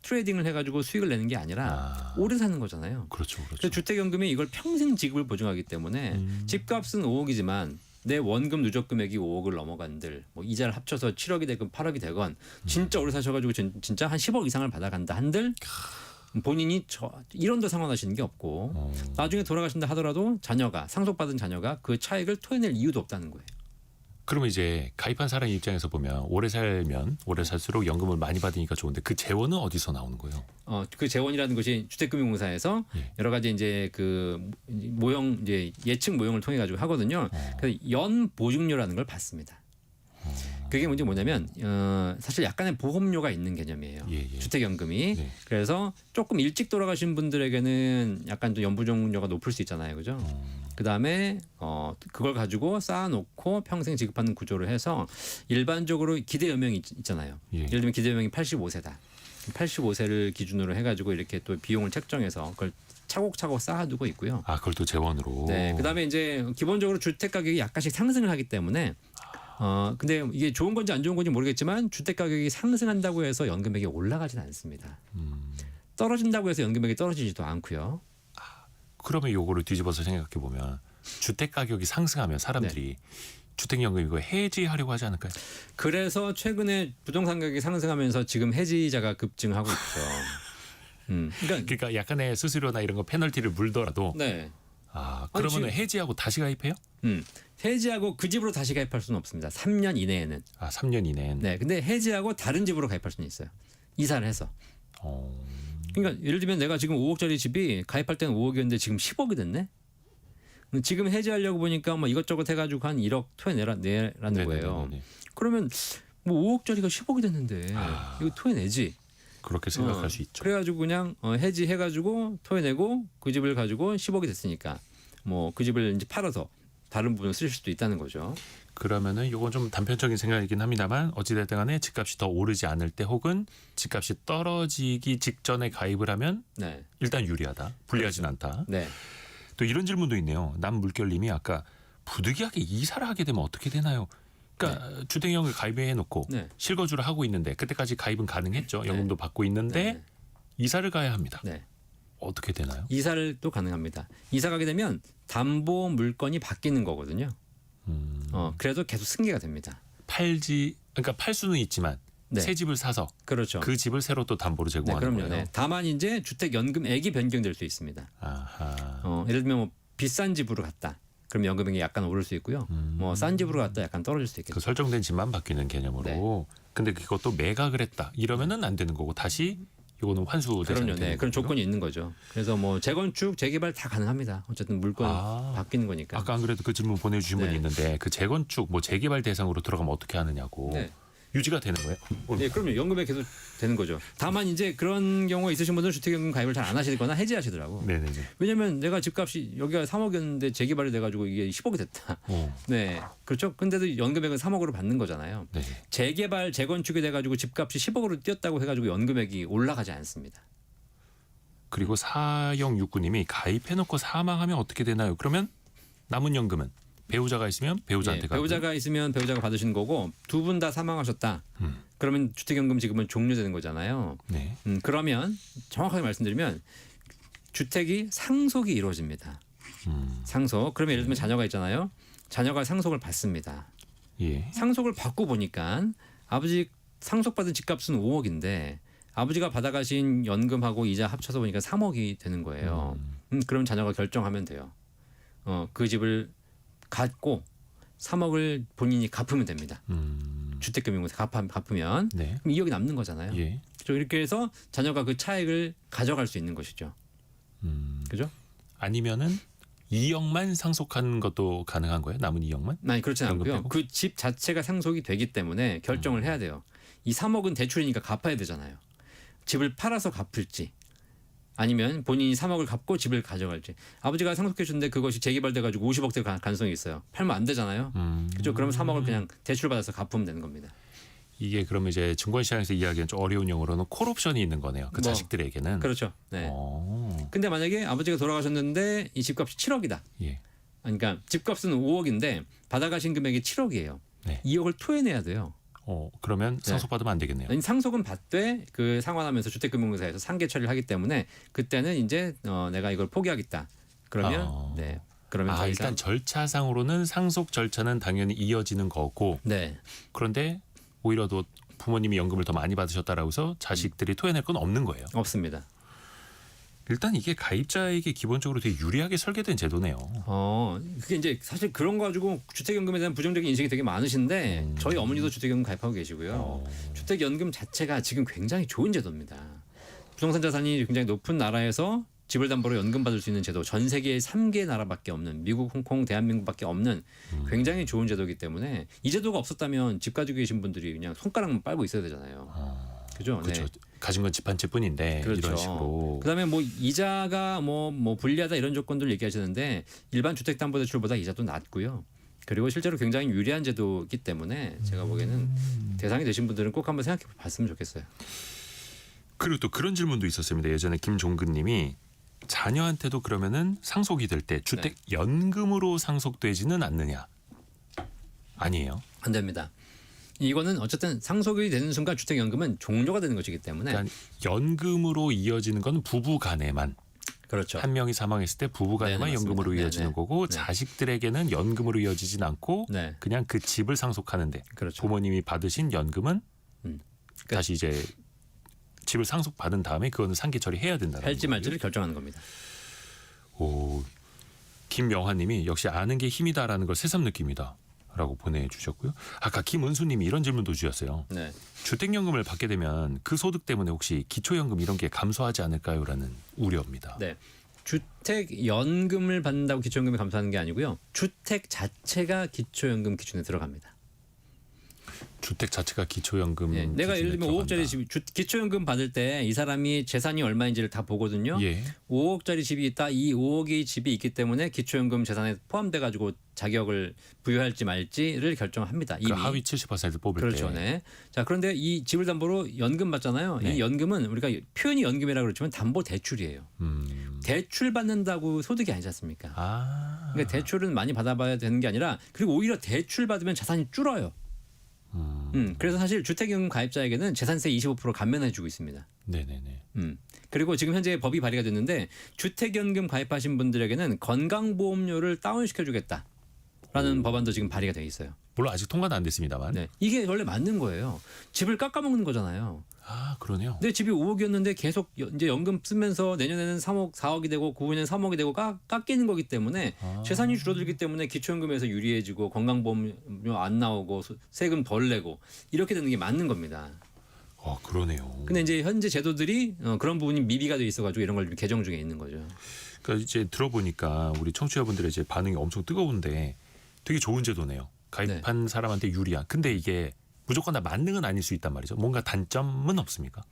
트레이딩을 해가지고 수익을 내는 게 아니라 오래 사는 거잖아요. 그렇죠, 그렇죠. 그래서 주택연금이 이걸 평생 지급을 보증하기 때문에 집값은 5억이지만 내 원금 누적 금액이 5억을 넘어간들 뭐 이자를 합쳐서 7억이 되건 8억이 되건 진짜 오래 사셔가지고 진짜 한 10억 이상을 받아간다 한들 본인이 이런도 상환하시는 게 없고 나중에 돌아가신다 하더라도 자녀가 상속받은 자녀가 그 차익을 토해낼 이유도 없다는 거예요. 그러면 이제 가입한 사람 입장에서 보면 오래 살면 오래 살수록 연금을 많이 받으니까 좋은데 그 재원은 어디서 나오는 거예요? 그 재원이라는 것이 주택금융공사에서 예. 여러 가지 이제 그 모형 이제 예측 모형을 통해 가지고 하거든요. 그래서 연 보증료라는 걸 받습니다. 그게 문제 뭐냐면 사실 약간의 보험료가 있는 개념이에요. 예, 예. 주택연금이. 네. 그래서 조금 일찍 돌아가신 분들에게는 약간 좀 연보증료가 높을 수 있잖아요, 그죠? 그다음에 그걸 가지고 쌓아놓고 평생 지급하는 구조를 해서 일반적으로 기대여명이 있잖아요. 예. 예를 들면 기대여명이 85세다. 85세를 기준으로 해가지고 이렇게 또 비용을 책정해서 그걸 차곡차곡 쌓아두고 있고요. 아, 그걸 또 재원으로. 네, 그다음에 이제 기본적으로 주택 가격이 약간씩 상승을 하기 때문에 근데 이게 좋은 건지 안 좋은 건지 모르겠지만 주택 가격이 상승한다고 해서 연금액이 올라가진 않습니다. 떨어진다고 해서 연금액이 떨어지지도 않고요. 그러면 요거를 뒤집어서 생각해 보면 주택 가격이 상승하면 사람들이 주택연금 이거 해지하려고 하지 않을까요? 그래서 최근에 부동산 가격이 상승하면서 지금 해지자가 급증하고 있죠. 그러니까 약간의 수수료나 이런 거 페널티를 물더라도 네. 그러면 지금- 해지하고 다시 가입해요? 해지하고 그 집으로 다시 가입할 수는 없습니다. 3년 이내에는. 3년 이내엔. 네. 근데 해지하고 다른 집으로 가입할 수는 있어요. 이사를 해서. 어, 그러니까 예를 들면 내가 지금 5억짜리 집이 가입할 때는 5억이었는데 지금 10억이 됐네. 지금 해지하려고 보니까 뭐 이것저것 해가지고 한 1억 토해내라는 거예요. 네네네네. 그러면 뭐 5억짜리가 10억이 됐는데 이거 토해내지. 그렇게 생각할 수 있죠. 그래가지고 그냥 해지해가지고 토해내고 그 집을 가지고 10억이 됐으니까 뭐 그 집을 이제 팔아서 다른 부분을 쓰실 수도 있다는 거죠. 그러면은 이건 좀 단편적인 생각이긴 합니다만 어찌됐든 간에 집값이 더 오르지 않을 때 혹은 집값이 떨어지기 직전에 가입을 하면 네. 일단 유리하다. 불리하진 않다. 네. 또 이런 질문도 있네요. 남물결님이 아까 부득이하게 이사를 하게 되면 어떻게 되나요? 그러니까 주택연금 가입해놓고 네. 실거주를 하고 있는데 그때까지 가입은 가능했죠. 네. 연금도 받고 있는데 네. 이사를 가야 합니다. 네. 어떻게 되나요? 이사를 또 가능합니다. 이사 가게 되면 담보 물건이 바뀌는 거거든요. 그래도 계속 승계가 됩니다. 그러니까 팔 수는 있지만 네. 새 집을 사서 그렇죠. 그 집을 새로 또 담보로 네, 제공하는 그럼요. 거예요. 네. 다만 이제 주택 연금액이 변경될 수 있습니다. 아하. 예를 들면 뭐 비싼 집으로 갔다. 그럼 연금액이 약간 오를 수 있고요. 뭐 싼 집으로 갔다 약간 떨어질 수 있겠죠. 그 설정된 집만 바뀌는 개념으로. 네. 근데 그것도 매각을 했다. 이러면은 안 되는 거고 다시 이거는 환수 대상이 그럼요. 되는 네. 그런 거고요. 조건이 있는 거죠. 그래서 뭐 재건축, 재개발 다 가능합니다. 어쨌든 물건 바뀌는 거니까. 아까 안 그래도 그 질문 보내주신 분이 네. 있는데 그 재건축 뭐 재개발 대상으로 들어가면 어떻게 하느냐고. 네. 유지가 되는 거예요? 네, 그럼요. 연금액 계속 되는 거죠. 다만 이제 그런 경우가 있으신 분들은 주택연금 가입을 잘 안 하시거나 해지하시더라고. 네네네. 왜냐면 내가 집값이 여기가 3억이었는데 재개발이 돼가지고 이게 10억이 됐다. 네, 그렇죠. 근데도 연금액은 3억으로 받는 거잖아요. 네. 재개발, 재건축이 돼가지고 집값이 10억으로 뛰었다고 해가지고 연금액이 올라가지 않습니다. 그리고 4069님이 가입해놓고 사망하면 어떻게 되나요? 그러면 남은 연금은 배우자가 있으면 배우자한테 가고. 배우자가 있으면 배우자가 받으시는 거고 두 분 다 사망하셨다. 그러면 주택연금 지급은 종료되는 거잖아요. 네. 그러면 정확하게 말씀드리면 주택이 상속이 이루어집니다. 상속. 그러면 예를 들면 자녀가 있잖아요. 자녀가 상속을 받습니다. 예. 상속을 받고 보니까 아버지 상속받은 집값은 5억인데 아버지가 받아가신 연금하고 이자 합쳐서 보니까 3억이 되는 거예요. 그럼 자녀가 결정하면 돼요. 그 집을 갖고 3억을 본인이 갚으면 됩니다. 주택금융공사 갚으면 네. 그럼 2억이 남는 거잖아요. 예. 그렇죠? 이렇게 해서 자녀가 그 차액을 가져갈 수 있는 것이죠. 그죠? 아니면은 2억만 상속하는 것도 가능한 거예요? 남은 2억만? 아니 그렇지 연금 않고요. 빼고? 그 집 자체가 상속이 되기 때문에 결정을 해야 돼요. 이 3억은 대출이니까 갚아야 되잖아요. 집을 팔아서 갚을지 아니면 본인이 3억을 갚고 집을 가져갈지. 아버지가 상속해 줬는데 그것이 재개발돼 가지고 50억 될 가능성이 있어요. 팔면 안 되잖아요. 그죠? 그러면 3억을 그냥 대출 받아서 갚으면 되는 겁니다. 이게 그러면 이제 증권시장에서 이야기하는 좀 어려운 용어로는 콜옵션이 있는 거네요. 그 뭐, 자식들에게는. 그렇죠. 네. 오. 근데 만약에 아버지가 돌아가셨는데 이 집값이 7억이다. 예. 그러니까 집값은 5억인데 받아가신 금액이 7억이에요. 네. 2억을 토해내야 돼요. 그러면 상속받으면 안 되겠네요. 아니, 상속은 받되 그 상환하면서 주택금융공사에서 상계 처리를 하기 때문에 그때는 이제 내가 이걸 포기하겠다. 그러면 네. 그러면 더 이상 일단 절차상으로는 상속 절차는 당연히 이어지는 거고 네. 그런데 오히려 더 부모님이 연금을 더 많이 받으셨다라고 해서 자식들이 토해낼 건 없는 거예요. 없습니다. 일단 이게 가입자에게 기본적으로 되게 유리하게 설계된 제도네요. 그게 이제 사실 그런 거 가지고 주택연금에 대한 부정적인 인식이 되게 많으신데 저희 어머니도 주택연금 가입하고 계시고요. 주택연금 자체가 지금 굉장히 좋은 제도입니다. 부동산 자산이 굉장히 높은 나라에서 집을 담보로 연금 받을 수 있는 제도, 전 세계에 3개 나라밖에 없는 미국, 홍콩, 대한민국밖에 없는 굉장히 좋은 제도이기 때문에 이 제도가 없었다면 집 가지고 계신 분들이 그냥 손가락만 빨고 있어야 되잖아요. 그죠? 그렇죠. 네. 가진 건 집 한 채뿐인데 그렇죠. 이런 식으로. 그다음에 뭐 이자가 뭐 불리하다 이런 조건들 얘기하시는데 일반 주택담보대출보다 이자도 낮고요. 그리고 실제로 굉장히 유리한 제도이기 때문에 제가 보기에는 대상이 되신 분들은 꼭 한번 생각해 봤으면 좋겠어요. 그리고 또 그런 질문도 있었습니다. 예전에 김종근님이 자녀한테도 그러면은 상속이 될 때 주택 연금으로 상속되지는 않느냐? 아니에요. 안 됩니다. 이거는 어쨌든 상속이 되는 순간 주택연금은 종료가 되는 것이기 때문에 그러니까 연금으로 이어지는 건 부부 간에만 그렇죠. 한 명이 사망했을 때 부부 간에만 네, 연금으로 맞습니다. 이어지는 네, 거고 네. 자식들에게는 연금으로 이어지진 않고 네. 그냥 그 집을 상속하는데 그렇죠. 부모님이 받으신 연금은 끝. 다시 이제 집을 상속받은 다음에 그거는 상계 처리해야 된다는 할지 거예요. 말지를 결정하는 겁니다. 오, 김명환님이 역시 아는 게 힘이다라는 걸 새삼 느낍니다. 라고 보내주셨고요. 아까 김은수님이 이런 질문도 주셨어요. 네. 주택연금을 받게 되면 그 소득 때문에 혹시 기초연금 이런 게 감소하지 않을까요?라는 우려입니다. 네. 주택연금을 받는다고 기초연금이 감소하는 게 아니고요. 주택 자체가 기초연금 기준에 들어갑니다. 주택 자체가 기초연금 예, 내가 예를 들면 들어간다. 5억짜리 집 기초연금 받을 때 이 사람이 재산이 얼마인지를 다 보거든요. 예. 5억짜리 집이 있다. 이 5억의 집이 있기 때문에 기초연금 재산에 포함돼 가지고 자격을 부여할지 말지를 결정합니다. 그 하위 70% 뽑을 그렇죠. 때. 네. 자, 그런데 이 집을 담보로 연금 받잖아요. 네. 이 연금은 우리가 표현이 연금이라고 그렇지만 담보 대출이에요. 대출 받는다고 소득이 아니지 않습니까? 그러니까 대출은 많이 받아봐야 되는 게 아니라 그리고 오히려 대출 받으면 자산이 줄어요. 그래서 사실 주택연금 가입자에게는 재산세 25% 감면해주고 있습니다. 네네네. 그리고 지금 현재 법이 발의가 됐는데 주택연금 가입하신 분들에게는 건강보험료를 다운시켜주겠다라는 법안도 지금 발의가 돼 있어요. 물론 아직 통과는 안 됐습니다만. 네, 이게 원래 맞는 거예요. 집을 깎아먹는 거잖아요. 그러네요. 내 집이 5억이었는데 계속 이제 연금 쓰면서 내년에는 3억, 4억이 되고 9년에는 3억이 되고 깎이는 거기 때문에 재산이 줄어들기 때문에 기초연금에서 유리해지고 건강보험료 안 나오고 세금 덜 내고 이렇게 되는 게 맞는 겁니다. 그러네요. 근데 이제 현재 제도들이 그런 부분이 미비가 돼 있어가지고 이런 걸 개정 중에 있는 거죠. 그러니까 이제 들어보니까 우리 청취자분들의 이제 반응이 엄청 뜨거운데 되게 좋은 제도네요. 가입한 사람한테 유리한. 근데 이게 무조건 다 만능은 아닐 수 있단 말이죠. 뭔가 단점은 없습니까?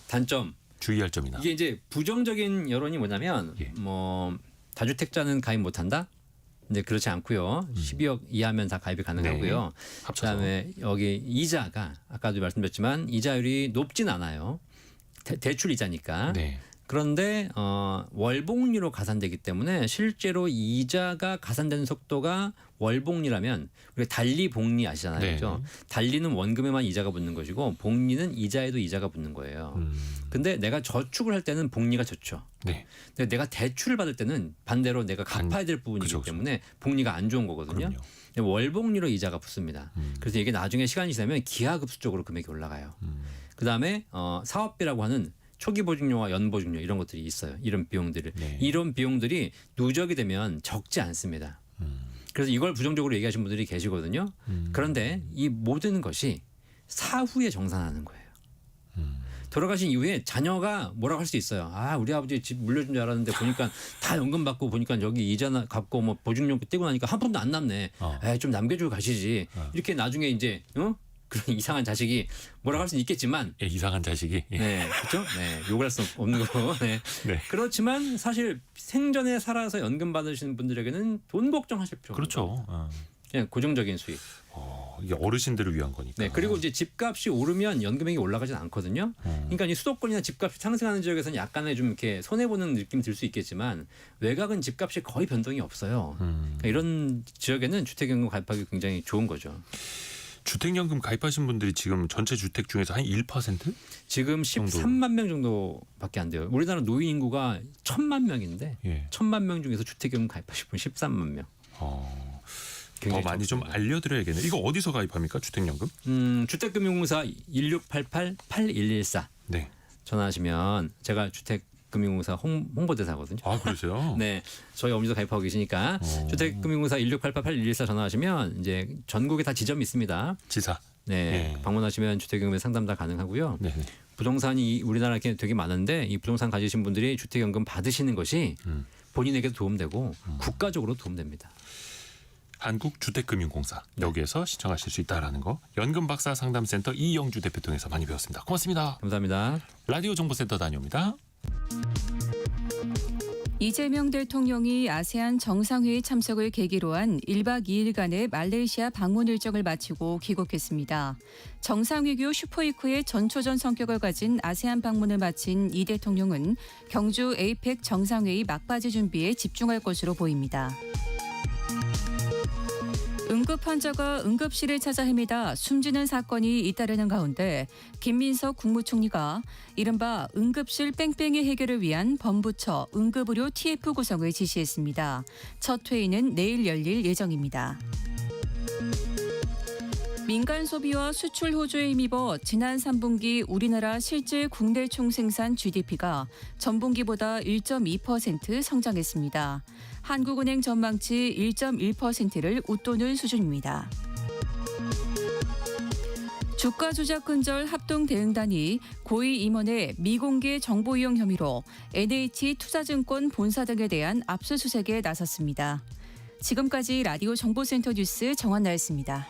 단점. 주의할 점이나. 이게 이제 부정적인 여론이 뭐냐면 예. 뭐 다주택자는 가입 못한다. 근데 그렇지 않고요. 12억 이하면 다 가입이 가능하고요. 합쳐서. 그다음에 여기 이자가 아까도 말씀드렸지만 이자율이 높진 않아요. 대출 이자니까. 네. 그런데 월복리로 가산되기 때문에 실제로 이자가 가산되는 속도가 월복리라면 우리가 달리 복리 아시잖아요. 네. 그렇죠? 달리는 원금에만 이자가 붙는 것이고 복리는 이자에도 이자가 붙는 거예요. 근데 내가 저축을 할 때는 복리가 좋죠. 네. 근데 내가 대출을 받을 때는 반대로 내가 갚아야 될 부분이기 그쵸. 때문에 복리가 안 좋은 거거든요. 그럼요. 월복리로 이자가 붙습니다. 그래서 이게 나중에 시간이 지나면 기하급수적으로 금액이 올라가요. 그다음에 사업비라고 하는 초기 보증료와 연보증료 이런 것들이 있어요. 이런 비용들을. 네. 이런 비용들이 누적이 되면 적지 않습니다. 그래서 이걸 부정적으로 얘기하시는 분들이 계시거든요. 그런데 이 모든 것이 사후에 정산하는 거예요. 돌아가신 이후에 자녀가 뭐라고 할 수 있어요. 아, 우리 아버지 집 물려준 줄 알았는데 보니까 다 연금 받고 보니까 여기 이자 갚고 뭐 보증료 떼고 나니까 한 푼도 안 남네. 에이, 좀 남겨주고 가시지. 이렇게 나중에 이제 그런 이상한 자식이 뭐라고 할 수는 있겠지만, 예, 이상한 자식이. 예. 네, 그렇죠. 네, 욕할 수 없는 거고. 네. 네. 그렇지만 사실 생전에 살아서 연금 받으시는 분들에게는 돈 걱정하실 필요 없어요. 그렇죠. 그냥 고정적인 수익. 이게 어르신들을 위한 거니까. 네, 그리고 이제 집값이 오르면 연금액이 올라가진 않거든요. 그러니까 이 수도권이나 집값이 상승하는 지역에서는 약간의 좀 이렇게 손해 보는 느낌 들 수 있겠지만 외곽은 집값이 거의 변동이 없어요. 그러니까 이런 지역에는 주택연금 가입하기 굉장히 좋은 거죠. 주택연금 가입하신 분들이 지금 전체 주택 중에서 한 1%? 지금 13만 명 정도밖에 안 돼요. 우리나라 노인 인구가 1,000만 명인데 예. 1,000만 명 중에서 주택연금 가입하신 분 13만 명. 더 많이 좀 알려드려야겠네요. 이거 어디서 가입합니까? 주택연금? 주택금융공사 1688-8114 네. 전화하시면 제가 주택금융공사 홍보대사거든요. 아, 그러세요? 네, 저희 어머니도 가입하고 계시니까 주택금융공사 1688-8114 전화하시면 이제 전국에 다 지점이 있습니다. 지사. 네, 예. 방문하시면 주택연금 상담 다 가능하고요. 네. 부동산이 우리나라에 되게 많은데 이 부동산 가지신 분들이 주택연금 받으시는 것이 본인에게도 도움되고 국가적으로 도움됩니다. 한국주택금융공사 여기에서 신청하실 수 있다라는 거. 연금박사 상담센터 이영주 대표 통해서 많이 배웠습니다. 고맙습니다. 감사합니다. 라디오 정보센터 다녀옵니다. 이재명 대통령이 아세안 정상회의 참석을 계기로 한 1박 2일간의 말레이시아 방문 일정을 마치고 귀국했습니다. 정상외교 슈퍼위크의 전초전 성격을 가진 아세안 방문을 마친 이 대통령은 경주 에이펙 정상회의 막바지 준비에 집중할 것으로 보입니다. 응급 환자가 응급실을 찾아 헤매다 숨지는 사건이 잇따르는 가운데 김민석 국무총리가 이른바 응급실 뺑뺑이 해결을 위한 범부처 응급의료 TF 구성을 지시했습니다. 첫 회의는 내일 열릴 예정입니다. 민간 소비와 수출 호조에 힘입어 지난 3분기 우리나라 실질 국내 총생산 GDP가 전분기보다 1.2% 성장했습니다. 한국은행 전망치 1.1%를 웃도는 수준입니다. 주가 조작 근절 합동대응단이 고위 임원의 미공개 정보 이용 혐의로 NH투자증권 본사 등에 대한 압수수색에 나섰습니다. 지금까지 라디오 정보센터 뉴스 정한나였습니다.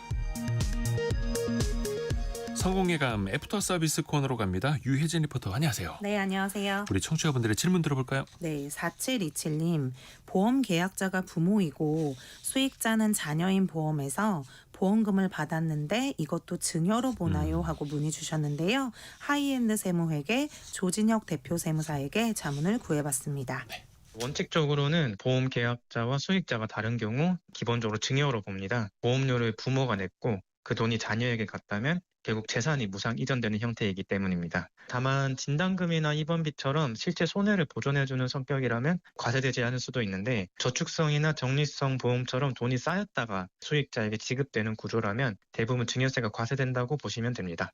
성공예감 애프터 서비스 코너로 갑니다. 유혜진 리포터 안녕하세요. 네, 안녕하세요. 우리 청취자분들의 질문 들어볼까요? 네, 4727님. 보험 계약자가 부모이고 수익자는 자녀인 보험에서 보험금을 받았는데 이것도 증여로 보나요? 하고 문의 주셨는데요. 하이엔드 세무회계 조진혁 대표 세무사에게 자문을 구해봤습니다. 네. 원칙적으로는 보험 계약자와 수익자가 다른 경우 기본적으로 증여로 봅니다. 보험료를 부모가 냈고 그 돈이 자녀에게 갔다면 결국 재산이 무상 이전되는 형태이기 때문입니다. 다만 진단금이나 입원비처럼 실제 손해를 보존해주는 성격이라면 과세되지 않을 수도 있는데 저축성이나 적립성 보험처럼 돈이 쌓였다가 수익자에게 지급되는 구조라면 대부분 증여세가 과세된다고 보시면 됩니다.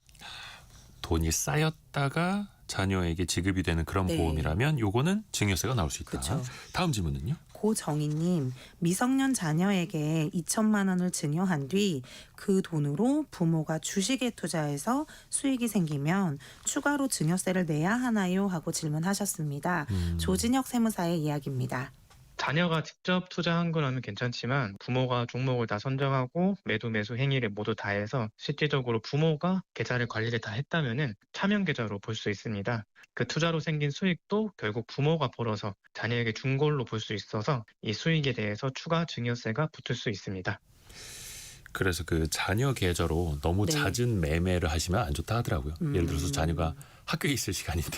돈이 쌓였다가 자녀에게 지급이 되는 그런 네. 보험이라면 요거는 증여세가 나올 수 있다. 그쵸. 다음 질문은요? 고정희님, 미성년 자녀에게 2천만 원을 증여한 뒤 그 돈으로 부모가 주식에 투자해서 수익이 생기면 추가로 증여세를 내야 하나요? 하고 질문하셨습니다. 조진혁 세무사의 이야기입니다. 자녀가 직접 투자한 거라면 괜찮지만 부모가 종목을 다 선정하고 매수 행위를 모두 다 해서 실질적으로 부모가 계좌를 관리를 다 했다면은 차명 계좌로 볼 수 있습니다. 그 투자로 생긴 수익도 결국 부모가 벌어서 자녀에게 준 걸로 볼 수 있어서 이 수익에 대해서 추가 증여세가 붙을 수 있습니다. 그래서 그 자녀 계좌로 너무 네. 잦은 매매를 하시면 안 좋다 하더라고요. 예를 들어서 자녀가 학교에 있을 시간인데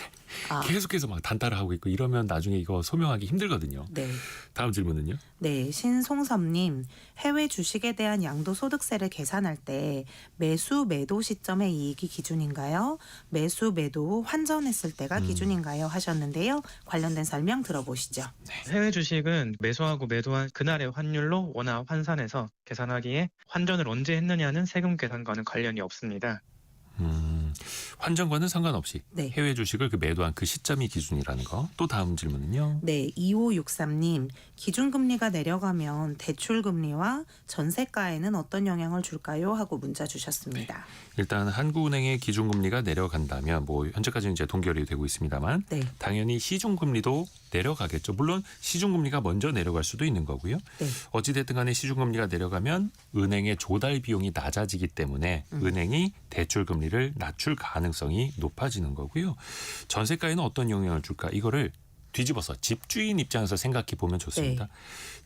계속해서 막 단타를 하고 있고 이러면 나중에 이거 소명하기 힘들거든요. 네. 다음 질문은요? 네, 신송섭님. 해외 주식에 대한 양도소득세를 계산할 때 매수 매도 시점의 이익이 기준인가요? 매수 매도 환전했을 때가 기준인가요? 하셨는데요. 관련된 설명 들어보시죠. 해외 주식은 매수하고 매도한 그날의 환율로 원화 환산해서 계산하기에 환전을 언제 했느냐는 세금 계산과는 관련이 없습니다. 환전과는 상관없이 네. 해외 주식을 그 매도한 그 시점이 기준이라는 거. 또 다음 질문은요. 네, 2563님. 기준금리가 내려가면 대출금리와 전세가에는 어떤 영향을 줄까요? 하고 문자 주셨습니다. 일단 한국은행의 기준금리가 내려간다면 뭐 현재까지는 이제 동결이 되고 있습니다만 네. 당연히 시중금리도 내려가겠죠. 물론 시중금리가 먼저 내려갈 수도 있는 거고요. 네. 어찌됐든 간에 시중금리가 내려가면 은행의 조달 비용이 낮아지기 때문에 은행이 대출금리를 낮출 가능성이 높아지는 거고요. 전세가에는 어떤 영향을 줄까? 이거를 뒤집어서 집주인 입장에서 생각해 보면 좋습니다. 네.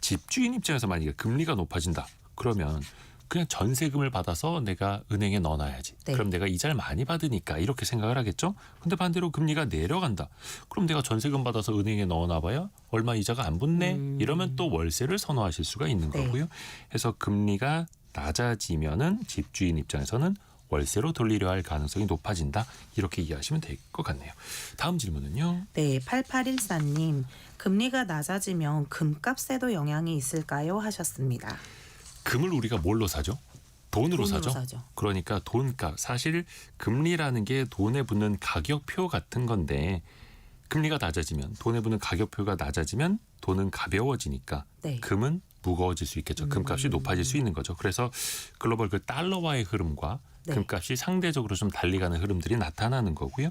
집주인 입장에서 만약에 금리가 높아진다. 그러면 그냥 전세금을 받아서 내가 은행에 넣어놔야지. 네. 그럼 내가 이자를 많이 받으니까 이렇게 생각을 하겠죠. 근데 반대로 금리가 내려간다. 그럼 내가 전세금 받아서 은행에 넣어놔봐야 얼마 이자가 안 붙네. 이러면 또 월세를 선호하실 수가 있는 네. 거고요. 그래서 금리가 낮아지면은 집주인 입장에서는 월세로 돌리려 할 가능성이 높아진다. 이렇게 이해하시면 될 것 같네요. 다음 질문은요. 네, 8814님. 금리가 낮아지면 금값에도 영향이 있을까요? 하셨습니다. 금을 우리가 뭘로 사죠? 돈으로 사죠. 사죠. 그러니까 돈값. 사실 금리라는 게 돈에 붙는 가격표 같은 건데 금리가 낮아지면 돈에 붙는 가격표가 낮아지면 돈은 가벼워지니까 네. 금은 무거워질 수 있겠죠. 금값이 높아질 수 있는 거죠. 그래서 글로벌 그 달러화의 흐름과 네. 금값이 상대적으로 좀 달리가는 흐름들이 나타나는 거고요.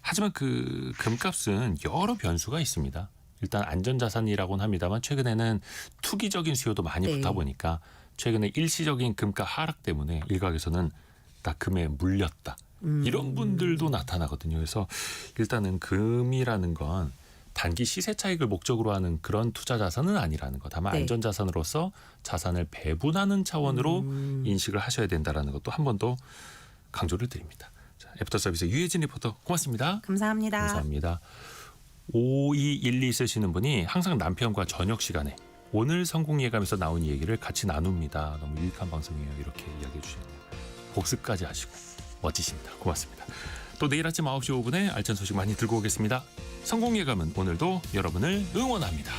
하지만 그 금값은 여러 변수가 있습니다. 일단 안전자산이라고는 합니다만 최근에는 투기적인 수요도 많이 네. 붙다 보니까 최근에 일시적인 금가 하락 때문에 일각에서는 나 금에 물렸다. 이런 분들도 나타나거든요. 그래서 일단은 금이라는 건 단기 시세 차익을 목적으로 하는 그런 투자 자산은 아니라는 것. 다만 네. 안전자산으로서 자산을 배분하는 차원으로 인식을 하셔야 된다는 것도 한 번 더 강조를 드립니다. 자, 애프터 서비스 유혜진 리포터 고맙습니다. 감사합니다. 감사합니다. 5212 쓰시는 분이 항상 남편과 저녁 시간에 오늘 성공 예감에서 나온 얘기를 같이 나눕니다. 너무 유익한 방송이에요. 이렇게 이야기해 주셨네요. 복습까지 하시고 멋지십니다. 고맙습니다. 또 내일 아침 9시 5분에 알찬 소식 많이 들고 오겠습니다. 성공 예감은 오늘도 여러분을 응원합니다.